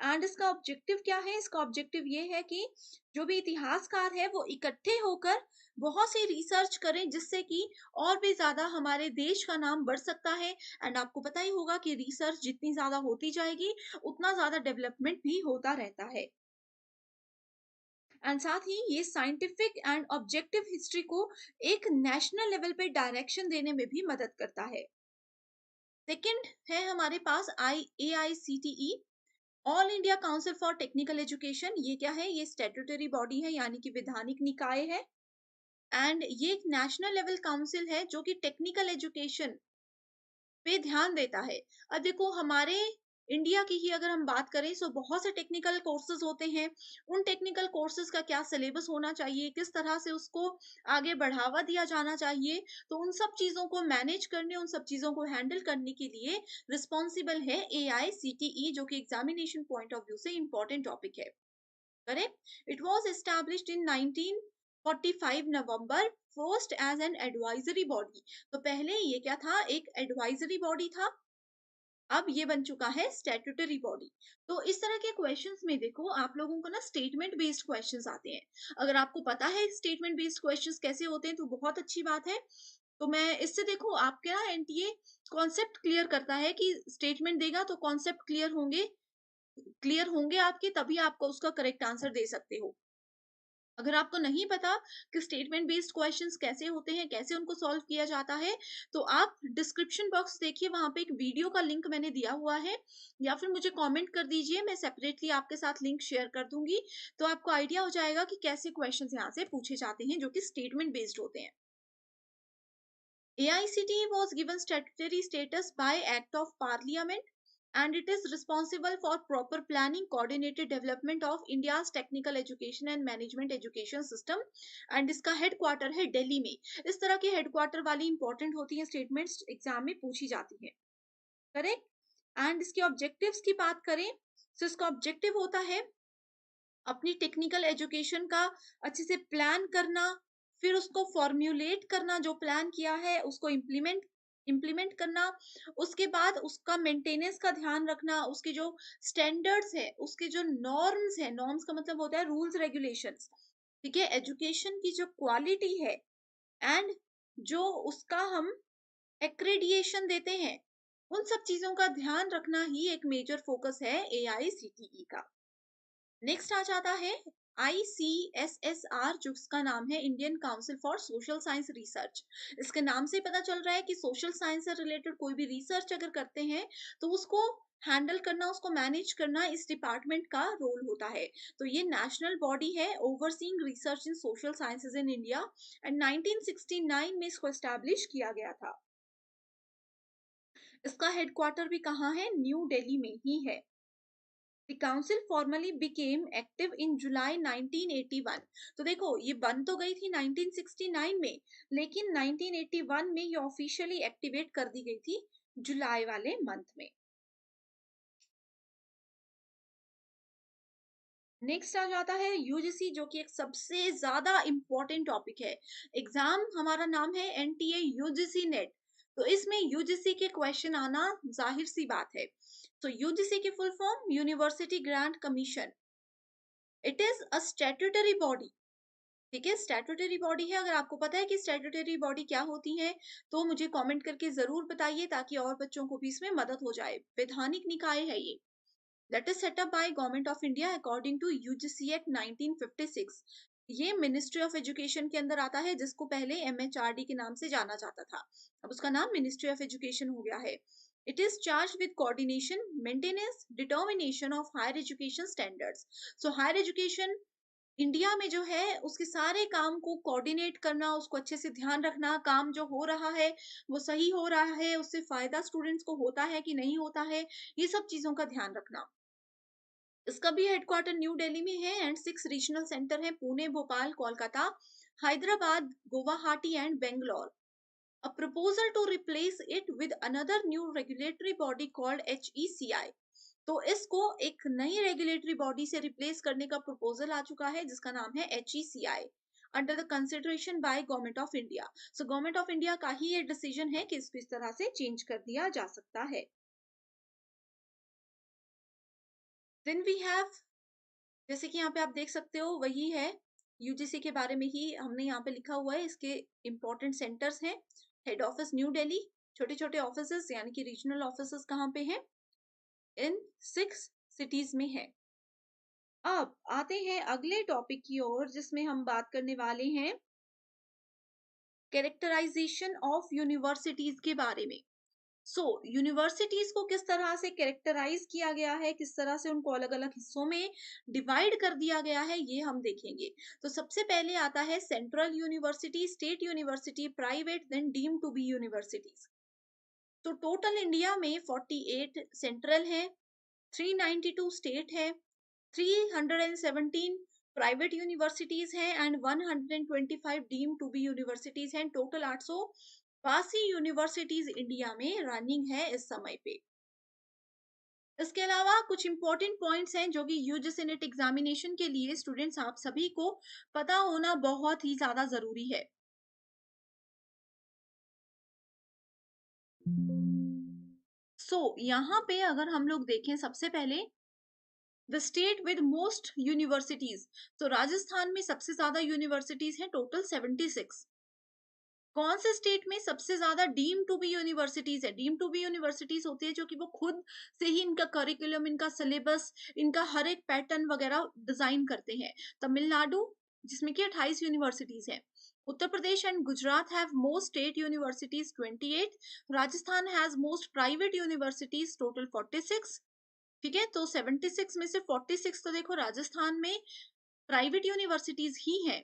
and इसका ऑब्जेक्टिव क्या है? इसका ऑब्जेक्टिव ये है कि जो भी इतिहासकार है वो इकट्ठे होकर बहुत सी रिसर्च करें, जिससे कि और भी ज्यादा हमारे देश का नाम बढ़ सकता है। एंड आपको पता ही होगा कि रिसर्च जितनी ज्यादा होती जाएगी उतना ज्यादा डेवलपमेंट भी होता रहता है। एंड साथ ही ये साइंटिफिक एंड ऑब्जेक्टिव हिस्ट्री को एक नेशनल लेवल पे डायरेक्शन देने में भी मदद करता है। सेकंड है हमारे पास AICTE, all India council for technical education. ये क्या है? ये स्टैट्यूटरी बॉडी है, यानी कि वैधानिक निकाय है। एंड ये एक नेशनल लेवल काउंसिल है जो कि टेक्निकल एजुकेशन पे ध्यान देता है। अब देखो, हमारे इंडिया की ही अगर हम बात करें तो बहुत से टेक्निकल कोर्सेज होते हैं। उन टेक्निकल कोर्सेज का क्या सिलेबस होना चाहिए, किस तरह से उसको आगे बढ़ावा दिया जाना चाहिए, तो उन सब चीजों को मैनेज करने, उन सब चीजों को हैंडल करने के लिए रिस्पॉन्सिबल है AICTE, जो कि एग्जामिनेशन पॉइंट ऑफ व्यू से इंपॉर्टेंट टॉपिक है। Correct. It was established in 1945 November, first as an advisory body. तो पहले ये क्या था? एक एडवाइजरी बॉडी था, अब ये बन चुका है स्टैट्यूटरी बॉडी। तो इस तरह के क्वेश्चंस में देखो, आप लोगों को ना स्टेटमेंट बेस्ड क्वेश्चंस आते हैं। अगर आपको पता है स्टेटमेंट बेस्ड क्वेश्चंस कैसे होते हैं तो बहुत अच्छी बात है। तो मैं इससे देखो आपके ना एनटीए कॉन्सेप्ट क्लियर करता है कि स्टेटमेंट देगा तो कॉन्सेप्ट क्लियर होंगे आपके, तभी आपको उसका करेक्ट आंसर दे सकते हो। अगर आपको नहीं पता कि स्टेटमेंट बेस्ड क्वेश्चंस कैसे होते हैं, कैसे उनको सॉल्व किया जाता है, तो आप डिस्क्रिप्शन बॉक्स देखिए, वहां पे एक वीडियो का लिंक मैंने दिया हुआ है, या फिर मुझे कमेंट कर दीजिए, मैं सेपरेटली आपके साथ लिंक शेयर कर दूंगी। तो आपको आइडिया हो जाएगा कि कैसे क्वेश्चंस यहाँ से पूछे जाते हैं जो कि स्टेटमेंट बेस्ड होते हैं। AICTE was given statutory status by Act of Parliament, and it is responsible for proper planning, coordinated development of India's technical education and management education system, and इसका हेडक्वार्टर है दिल्ली में। इस तरह की हेडक्वार्टर वाली इंपॉर्टेंट होती है स्टेटमेंट्स, एग्जाम में पूछी जाती है। करेक्ट। एंड इसके ऑब्जेक्टिव्स की बात करें तो इसका ऑब्जेक्टिव होता है अपनी टेक्निकल एजुकेशन का अच्छे से प्लान करना, फिर उसको फॉर्म्युलेट करना, जो प्लान किया है उसको इम्प्लीमेंट करना, उसके बाद उसका मेंटेनेंस का ध्यान रखना, उसके जो स्टैंडर्ड्स है, उसके जो नॉर्म्स है, नॉर्म्स का मतलब होता है रूल्स रेगुलेशंस, ठीक है, एजुकेशन की जो क्वालिटी है एंड जो उसका हम एक्रेडिएशन देते हैं, उन सब चीजों का ध्यान रखना ही एक मेजर फोकस है AICTE का। नेक्स्ट आ जाता है ICSSR, जिसका नाम है Indian council for social science research. इसके नाम से पता चल रहा है कि सोशल साइंस से रिलेटेड कोई भी रिसर्च अगर करते हैं तो उसको हैंडल करना, उसको मैनेज करना इस डिपार्टमेंट का रोल होता है। तो ये नेशनल बॉडी है overseeing research in social sciences in India, and 1969 में इसको एस्टैब्लिश किया गया था। इसका हेडक्वार्टर भी कहाँ है? न्यू दिल्ली में ही है। The council formally became active in July 1981। तो देखो ये बन तो गई थी 1969 में, लेकिन 1981 में ये ऑफिशियली एक्टिवेट कर दी गई थी जुलाई वाले मंथ में। नेक्स्ट आ जाता है यूजीसी, जो कि एक सबसे ज्यादा इंपॉर्टेंट टॉपिक है। एग्जाम हमारा नाम है एनटीए यूजीसी नेट, तो इसमें यूजीसी के क्वेश्चन आना जाहिर सी बात है। तो यूजीसी की full form university grant commission. It is a statutory body. ठीक है, स्टैट्यूटरी बॉडी है। अगर आपको पता है कि स्टैट्यूटरी बॉडी क्या होती है तो मुझे कमेंट करके जरूर बताइए, ताकि और बच्चों को भी इसमें मदद हो जाए। वैधानिक निकाय है ये, that is set up by Government of India according to UGC Act 1956। ये मिनिस्ट्री ऑफ एजुकेशन के अंदर आता है, जिसको पहले MHRD के नाम से जाना जाता था, अब उसका नाम मिनिस्ट्री ऑफ एजुकेशन हो गया है। It is charge with coordination, maintenance, determination of higher education standards. So higher education India में जो है उसके सारे काम को कोऑर्डिनेट करना, उसको अच्छे से ध्यान रखना, काम जो हो रहा है वो सही हो रहा है, उससे फायदा स्टूडेंट्स को होता है कि नहीं होता है, ये सब चीजों का ध्यान रखना। इसका भी हेडक्वार्टर न्यू दिल्ली में है, एंड 6 रीजनल सेंटर है Pune, Bhopal, Kolkata, Hyderabad, Guwahati and Bangalore. A proposal to replace it with another new regulatory body called HECI। तो इसको एक नई रेगुलेटरी बॉडी से रिप्लेस करने का प्रपोजल आ चुका है, जिसका नाम है HECI, under the consideration by government of India. So government of India का ही ये डिसीजन है कि इसको इस तरह से चेंज कर दिया जा सकता है। देन वी हैव, जैसे कि यहाँ पे आप देख सकते हो वही है, यूजीसी के बारे में ही हमने यहाँ पे लिखा हुआ है। इसके इंपॉर्टेंट सेंटर्स हैं, हेड ऑफिस न्यू दिल्ली, छोटे छोटे ऑफिस यानी कि रीजनल ऑफिस कहाँ पे हैं? इन 6 सिटीज में है। अब आते हैं अगले टॉपिक की ओर, जिसमें हम बात करने वाले हैं कैरेक्टराइजेशन ऑफ यूनिवर्सिटीज के बारे में। यूनिवर्सिटीज को किस तरह से कैरेक्टराइज किया गया है, किस तरह से उनको अलग अलग हिस्सों में डिवाइड कर दिया गया है, ये हम देखेंगे। तो सबसे पहले आता है central university, state university, private, then deem to be universities. तो टोटल इंडिया में 48 सेंट्रल है, 392 स्टेट है, 317 प्राइवेट यूनिवर्सिटीज हैं, and 125 deem to be universities हैं। टोटल 882 यूनिवर्सिटीज इंडिया में रनिंग है इस समय पे। इसके अलावा कुछ इंपॉर्टेंट पॉइंट्स हैं जो कि यूजीसी नेट एग्जामिनेशन के लिए स्टूडेंट्स आप सभी को पता होना बहुत ही ज्यादा जरूरी है। यहाँ पे अगर हम लोग देखें, सबसे पहले the state with most universities, तो राजस्थान में सबसे ज्यादा यूनिवर्सिटीज हैं, टोटल 76। कौन से स्टेट में सबसे ज्यादा डीम टू बी यूनिवर्सिटीज है? डीम टू बी यूनिवर्सिटीज होती है जो कि वो खुद से ही इनका करिकुलम, इनका सिलेबस, इनका हर एक पैटर्न वगैरह डिजाइन करते हैं। तमिलनाडु, जिसमें कि 28 यूनिवर्सिटीज हैं। Uttar Pradesh and Gujarat have most state universities 28। Rajasthan has most private universities, total 46। ठीक है, तो 76 में से 46 तो देखो राजस्थान में प्राइवेट यूनिवर्सिटीज ही हैं।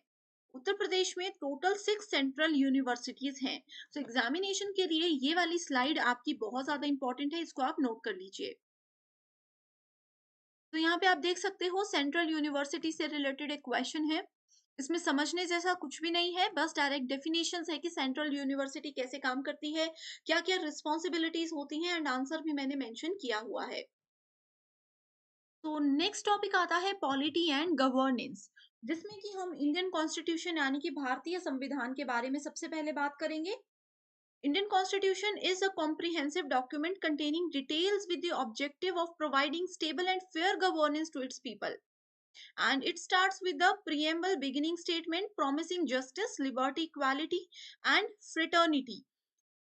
उत्तर प्रदेश में टोटल 6 सेंट्रल यूनिवर्सिटीज हैं। तो एग्जामिनेशन के लिए ये वाली स्लाइड आपकी बहुत ज्यादा इंपॉर्टेंट है, इसको आप नोट कर लीजिए। तो यहाँ पे आप देख सकते हो सेंट्रल यूनिवर्सिटी से रिलेटेड एक क्वेश्चन है। इसमें समझने जैसा कुछ भी नहीं है, बस डायरेक्ट डेफिनेशंस है कि सेंट्रल यूनिवर्सिटी कैसे काम करती है, क्या क्या रिस्पॉन्सिबिलिटीज होती हैं, एंड आंसर भी मैंने मेंशन किया हुआ है। तो नेक्स्ट टॉपिक आता है पॉलिटी एंड गवर्नेंस, जिसमें कि हम इंडियन कॉन्स्टिट्यूशन यानी कि भारतीय संविधान के बारे में सबसे पहले बात करेंगे। Indian Constitution is a comprehensive document containing details with the objective of providing stable and fair governance to its people. And it starts with the preamble beginning statement promising justice, liberty, equality, and fraternity.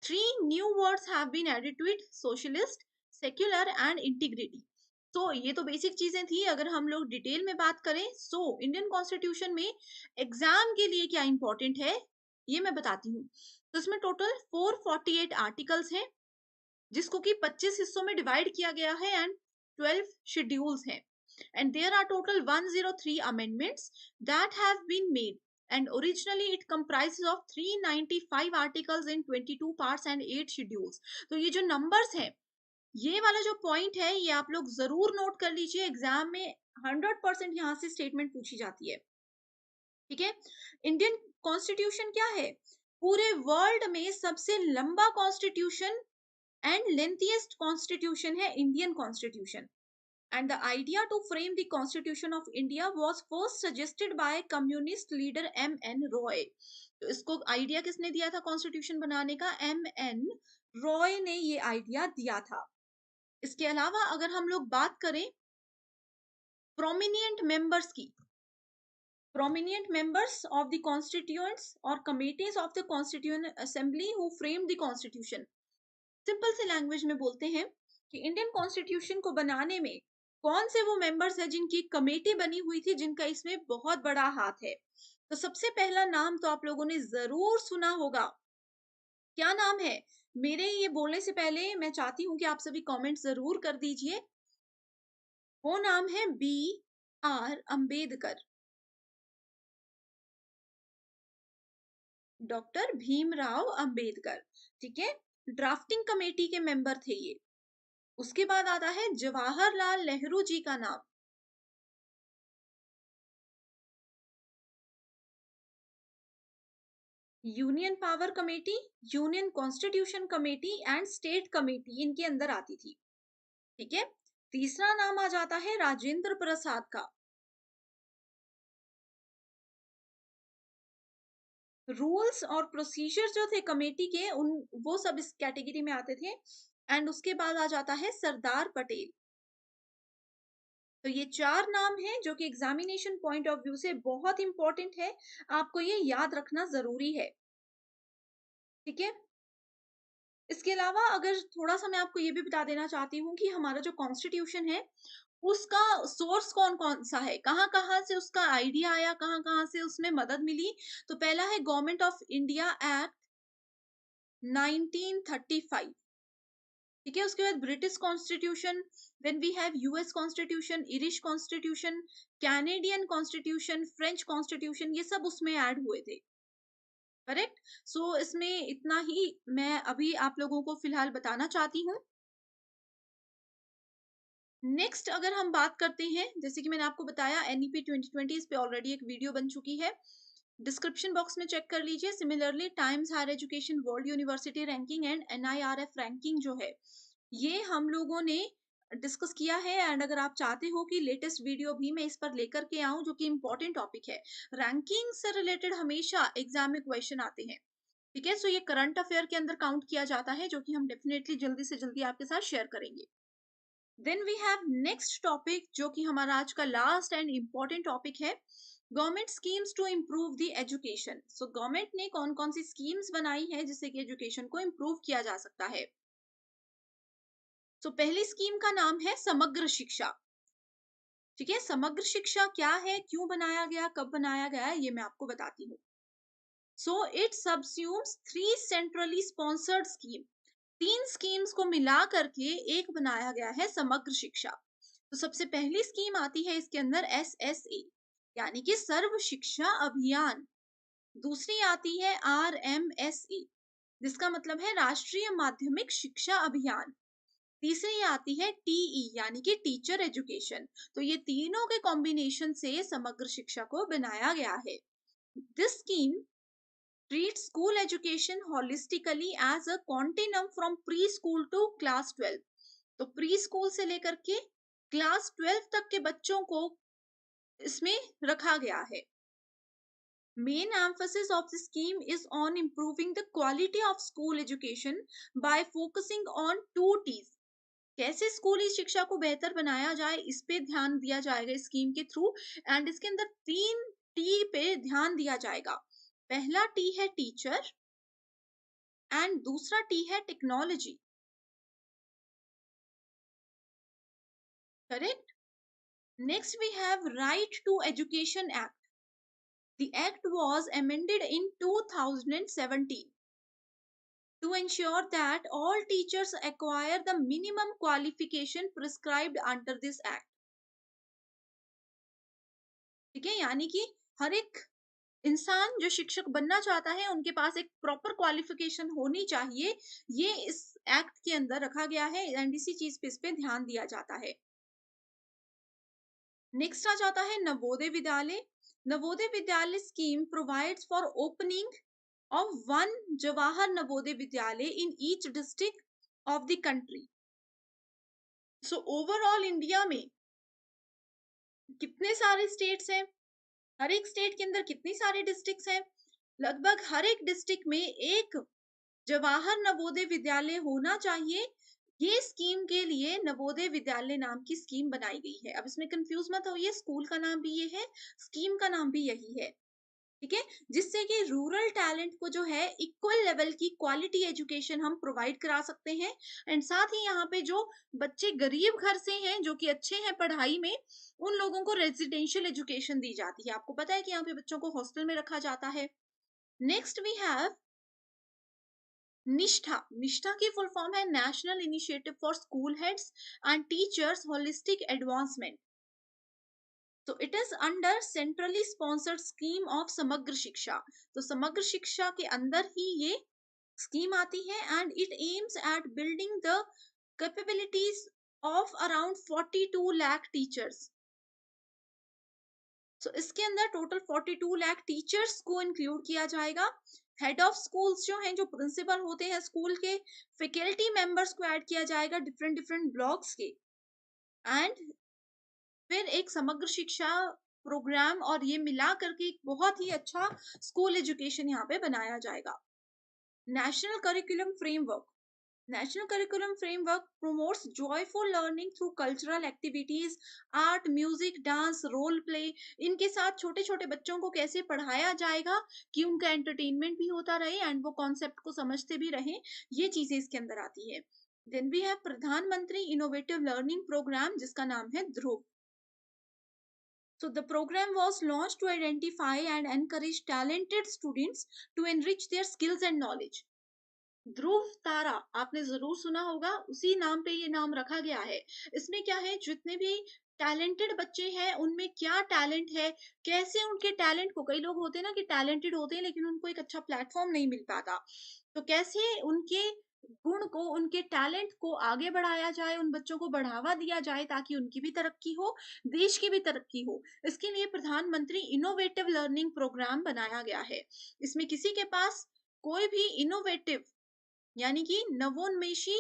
3 new words have been added to it: socialist, secular, and integrity. तो ये तो बेसिक चीजें थी। अगर हम लोग डिटेल में बात करें, इंडियन कॉन्स्टिट्यूशन में एग्जाम के लिए क्या इंपॉर्टेंट है ये मैं बताती हूँ। तो इसमें टोटल 448 आर्टिकल्स हैं, जिसको कि 25 हिस्सों में डिवाइड किया गया है, एंड 12 शेड्यूल्स हैं, and there are total 103 amendments that have been made, and originally it comprises of 395 articles in 22 parts and 8 schedules। तो ये जो नंबर्स हैं, ये वाला जो पॉइंट है, ये आप लोग जरूर नोट कर लीजिए। एग्जाम में 100% यहाँ से स्टेटमेंट पूछी जाती है। ठीक है, इंडियन कॉन्स्टिट्यूशन क्या है? पूरे वर्ल्ड में सबसे लंबा कॉन्स्टिट्यूशन एंड लेंथीएस्ट कॉन्स्टिट्यूशन है Indian constitution. And the idea to frame the Constitution of India was first suggested by communist leader M.N. Roy। तो इसको आइडिया किसने दिया था कॉन्स्टिट्यूशन बनाने का? M.N. रॉय ने ये आइडिया दिया था। इसके अलावा अगर हम लोग बात करें प्रोमिनिएंट मेंबर्स की, prominent members of the constituents or committees of the constituent assembly who framed the constitution। Simple से लैंग्वेज में बोलते हैं कि इंडियन कॉन्स्टिट्यूशन को बनाने में कौन से वो मेंबर्स हैं जिनकी कमेटी बनी हुई थी, जिनका इसमें बहुत बड़ा हाथ है। तो सबसे पहला नाम तो आप लोगों ने जरूर सुना होगा। क्या नाम है? मेरे ये बोलने से पहले मैं चाहती हूं कि आप सभी कमेंट जरूर कर दीजिए। वो नाम है B.R. अंबेडकर, डॉक्टर भीमराव अंबेडकर। ठीक है, ड्राफ्टिंग कमेटी के मेंबर थे ये। उसके बाद आता है जवाहरलाल नेहरू जी का नाम। Union power committee, union constitution committee and state committee इनके अंदर आती थी। ठीक है, तीसरा नाम आ जाता है राजेंद्र प्रसाद का। रूल्स और प्रोसीजर जो थे कमेटी के, उन वो सब इस कैटेगरी में आते थे। एंड उसके बाद आ जाता है सरदार पटेल। तो ये चार नाम हैं जो कि एग्जामिनेशन पॉइंट ऑफ व्यू से बहुत इंपॉर्टेंट है, आपको ये याद रखना जरूरी है। ठीक है, इसके अलावा अगर थोड़ा सा मैं आपको ये भी बता देना चाहती हूँ कि हमारा जो कॉन्स्टिट्यूशन है उसका सोर्स कौन कौन सा है, कहाँ कहाँ से उसका आइडिया आया, कहाँ कहाँ से उसमें मदद मिली। तो पहला है गवर्नमेंट ऑफ इंडिया एक्ट 1935। ठीक है, उसके बाद British constitution, then we have US constitution, Irish constitution, Canadian constitution, French constitution, ये सब उसमें ऐड हुए थे। करेक्ट। इसमें इतना ही मैं अभी आप लोगों को फिलहाल बताना चाहती हूँ। नेक्स्ट अगर हम बात करते हैं, जैसे कि मैंने आपको बताया एनईपी 2020 इस पे ऑलरेडी एक वीडियो बन चुकी है, डिस्क्रिप्शन बॉक्स में चेक कर लीजिए। Similarly Times higher education world university ranking and NIRF ranking जो है, ये हम लोगों ने डिस्कस किया है। एंड अगर आप चाहते हो कि लेटेस्ट वीडियो भी मैं इस पर लेकर के आऊं, जो कि इंपॉर्टेंट टॉपिक है, रैंकिंग से रिलेटेड हमेशा एग्जाम में क्वेश्चन आते हैं। ठीक है, ये करंट अफेयर के अंदर काउंट किया जाता है, जो कि हम डेफिनेटली जल्दी से जल्दी आपके साथ शेयर करेंगे। Then we have next topic, जो कि हमारा आज का लास्ट एंड इम्पॉर्टेंट टॉपिक है, government schemes to improve the education. Government ने कौन कौन सी स्कीम्स बनाई है जिससे कि एजुकेशन को इम्प्रूव किया जा सकता है। पहली स्कीम का नाम है समग्र शिक्षा। ठीक है, समग्र शिक्षा क्या है, क्यों बनाया गया, कब बनाया गया, ये मैं आपको बताती हूँ। It subsumes 3 centrally sponsored scheme. 3 schemes को मिला करके एक बनाया गया है समग्र शिक्षा। सबसे पहली स्कीम आती है इसके अंदर SSA, यानी कि सर्व शिक्षा अभियान। दूसरी आती है RMSA, जिसका मतलब है राष्ट्रीय माध्यमिक शिक्षा अभियान। तीसरी आती है TE, यानी कि टीचर एजुकेशन। तो ये तीनों के कॉम्बिनेशन से समग्र शिक्षा को बनाया गया है। This scheme treats school education holistically as a continuum from preschool to class 12। तो प्री स्कूल से लेकर के क्लास 12 तक के बच्चों को इसमें रखा गया है। Main emphasis of the scheme is on improving the quality of school education by focusing on 2 T's। कैसे स्कूली शिक्षा को बेहतर बनाया जाए, इस पे ध्यान दिया जाएगा स्कीम के थ्रू। एंड इसके अंदर 3 टी पे ध्यान दिया जाएगा। पहला टी है टीचर, एंड दूसरा टी है technology, Correct? Next, we have Right to Education Act. The act was amended in 2017 to ensure that all teachers acquire the minimum qualification prescribed under this act. ठीक है, यानी कि हर एक इंसान जो शिक्षक बनना चाहता है उनके पास एक प्रॉपर क्वालिफिकेशन होनी चाहिए, ये इस एक्ट के अंदर रखा गया है एंड इसी चीज पे इस पे ध्यान दिया जाता है। नेक्स्ट आ जाता है Navodaya Vidyalaya. Navodaya Vidyalaya scheme provides for opening of one Jawahar Navodaya Vidyalaya in each district of the country. So overall India में कितने सारे स्टेट्स हैं, हर एक स्टेट के अंदर कितनी सारे डिस्ट्रिक्ट्स हैं, लगभग हर एक डिस्ट्रिक्ट में एक जवाहर नवोदय विद्यालय होना चाहिए। ये स्कीम के लिए नवोदय विद्यालय नाम की स्कीम बनाई गई है। अब इसमें कंफ्यूज मत होइए, स्कूल का नाम भी ये है, स्कीम का नाम भी यही है। ठीक है, जिससे कि रूरल टैलेंट को जो है इक्वल लेवल की क्वालिटी एजुकेशन हम प्रोवाइड करा सकते हैं एंड साथ ही यहाँ पे जो बच्चे गरीब घर से हैं जो कि अच्छे हैं पढ़ाई में, उन लोगों को रेजिडेंशियल एजुकेशन दी जाती है। आपको पता है कि यहाँ पे बच्चों को हॉस्टल में रखा जाता है। Next we have Nishtha. Nishtha की फुल फॉर्म है national initiative for school heads and teachers holistic advancement. तो it is under centrally sponsored scheme of Samagra Shiksha. तो समग्र शिक्षा के अंदर ही ये स्कीम आती है and it aims at building the capabilities of around 42 lakh teachers. So इसके अंदर टोटल 42 लाख टीचर्स को इंक्लूड किया जाएगा। हेड ऑफ स्कूल्स जो हैं, जो प्रिंसिपल होते हैं स्कूल के, फैकल्टी मेंबर्स को ऐड किया जाएगा डिफरेंट डिफरेंट ब्लॉक्स के एंड फिर एक समग्र शिक्षा प्रोग्राम और ये मिला करके एक बहुत ही अच्छा स्कूल एजुकेशन यहाँ पे बनाया जाएगा। National curriculum framework. National curriculum framework promotes joyful learning through cultural activities, art, music, dance, role play. इनके साथ छोटे छोटे बच्चों को कैसे पढ़ाया जाएगा कि उनका एंटरटेनमेंट भी होता रहे एंड वो कॉन्सेप्ट को समझते भी रहे, ये चीजें इसके अंदर आती है। देन वी हैव प्रधानमंत्री इनोवेटिव लर्निंग प्रोग्राम जिसका नाम है ध्रुव। So the program was launched to identify and encourage talented students to enrich their skills and knowledge. ध्रुव तारा आपने जरूर सुना होगा, उसी नाम पे ये नाम रखा गया है। इसमें क्या है, जितने भी टैलेंटेड बच्चे हैं उनमें क्या टैलेंट है, कैसे उनके टैलेंट को, कई लोग होते हैं ना कि टैलेंटेड होते हैं लेकिन उनको एक अच्छा प्लेटफॉर्म नहीं मिल पाता, तो कैसे उनके गुण को, उनके टैलेंट को आगे बढ़ाया जाए, उन बच्चों को बढ़ावा दिया जाए ताकि उनकी भी तरक्की हो, देश की भी तरक्की हो। इसके लिए प्रधानमंत्री इनोवेटिव लर्निंग प्रोग्राम बनाया गया है। इसमें किसी के पास कोई भी इनोवेटिव यानी कि नवोन्मेषी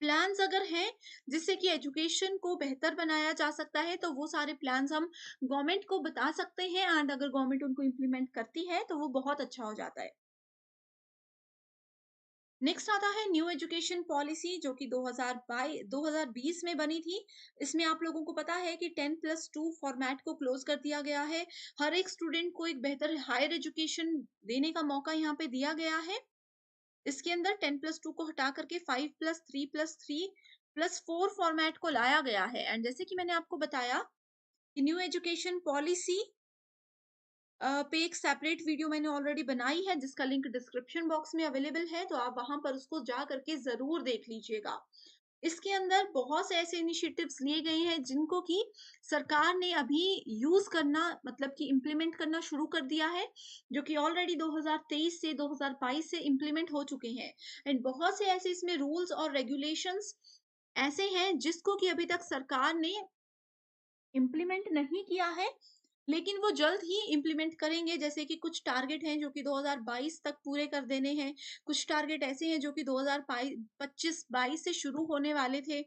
प्लान्स अगर हैं जिससे कि एजुकेशन को बेहतर बनाया जा सकता है, तो वो सारे प्लान्स हम गवर्नमेंट को बता सकते हैं एंड अगर गवर्नमेंट उनको इम्प्लीमेंट करती है तो वो बहुत अच्छा हो जाता है। नेक्स्ट आता है न्यू एजुकेशन पॉलिसी जो कि 2020 में बनी थी। इसमें आप लोगों को पता है कि 10+2 फॉर्मेट को क्लोज कर दिया गया है। हर एक स्टूडेंट को एक बेहतर हायर एजुकेशन देने का मौका यहाँ पे दिया गया है। इसके अंदर 10+2 को हटा करके 5+3+3+4 फॉर्मेट को लाया गया है एंड जैसे कि मैंने आपको बताया कि न्यू एजुकेशन पॉलिसी पे एक सेपरेट वीडियो मैंने ऑलरेडी बनाई है जिसका लिंक डिस्क्रिप्शन बॉक्स में अवेलेबल है, तो आप वहां पर उसको जा करके जरूर देख लीजिएगा। इसके अंदर बहुत से ऐसे इनिशिएटिव्स लिए गए हैं जिनको कि सरकार ने अभी यूज करना, मतलब कि इम्प्लीमेंट करना शुरू कर दिया है, जो कि ऑलरेडी 2023 से 2022 से इम्प्लीमेंट हो चुके हैं एंड बहुत से ऐसे इसमें रूल्स और रेगुलेशंस ऐसे हैं जिसको कि अभी तक सरकार ने इम्प्लीमेंट नहीं किया है लेकिन वो जल्द ही इम्प्लीमेंट करेंगे। जैसे कि कुछ टारगेट हैं जो कि 2022 तक पूरे कर देने हैं, कुछ टारगेट ऐसे हैं जो कि 2025-22 से शुरू होने वाले थे।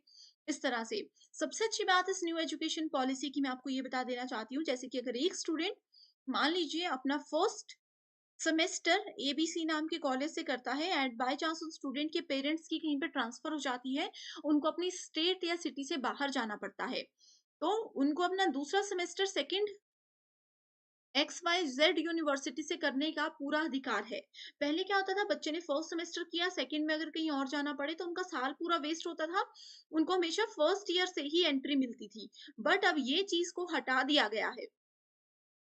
इस तरह से सबसे अच्छी बात इस न्यू एजुकेशन पॉलिसी की मैं आपको ये बता देना चाहती हूँ, जैसे कि अगर एक स्टूडेंट मान लीजिए अपना फर्स्ट सेमेस्टर एबीसी नाम के कॉलेज से करता है एंड बाय चांस उस स्टूडेंट के पेरेंट्स की कहीं पे ट्रांसफर हो जाती है, उनको अपनी स्टेट या सिटी से बाहर जाना पड़ता है, तो उनको अपना दूसरा semester second X Y Z university से करने का पूरा अधिकार है। पहले क्या होता था, बच्चे ने फर्स्ट सेमेस्टर किया, सेकंड में अगर कहीं और जाना पड़े तो उनका साल पूरा वेस्ट होता था। उनको हमेशा फर्स्ट ईयर से ही एंट्री मिलती थी। बट अब ये चीज को हटा दिया गया है।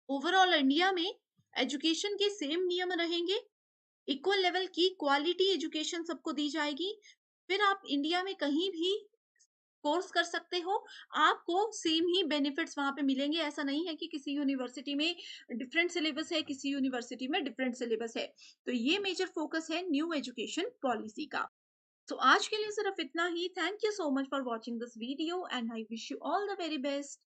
ओवरऑल इंडिया में एजुकेशन के सेम नियम रहेंगे, इक्वल लेवल की क्वालिटी एजुकेशन सबको दी जाएगी। फिर आप इंडिया में कहीं भी कोर्स कर सकते हो, आपको सेम ही बेनिफिट्स वहाँ पे मिलेंगे। ऐसा नहीं है कि किसी यूनिवर्सिटी में डिफरेंट सिलेबस है, किसी यूनिवर्सिटी में डिफरेंट सिलेबस है। तो ये मेजर फोकस है न्यू एजुकेशन पॉलिसी का। तो आज के लिए सिर्फ इतना ही। Thank you so much for watching this video and I wish you all the very best.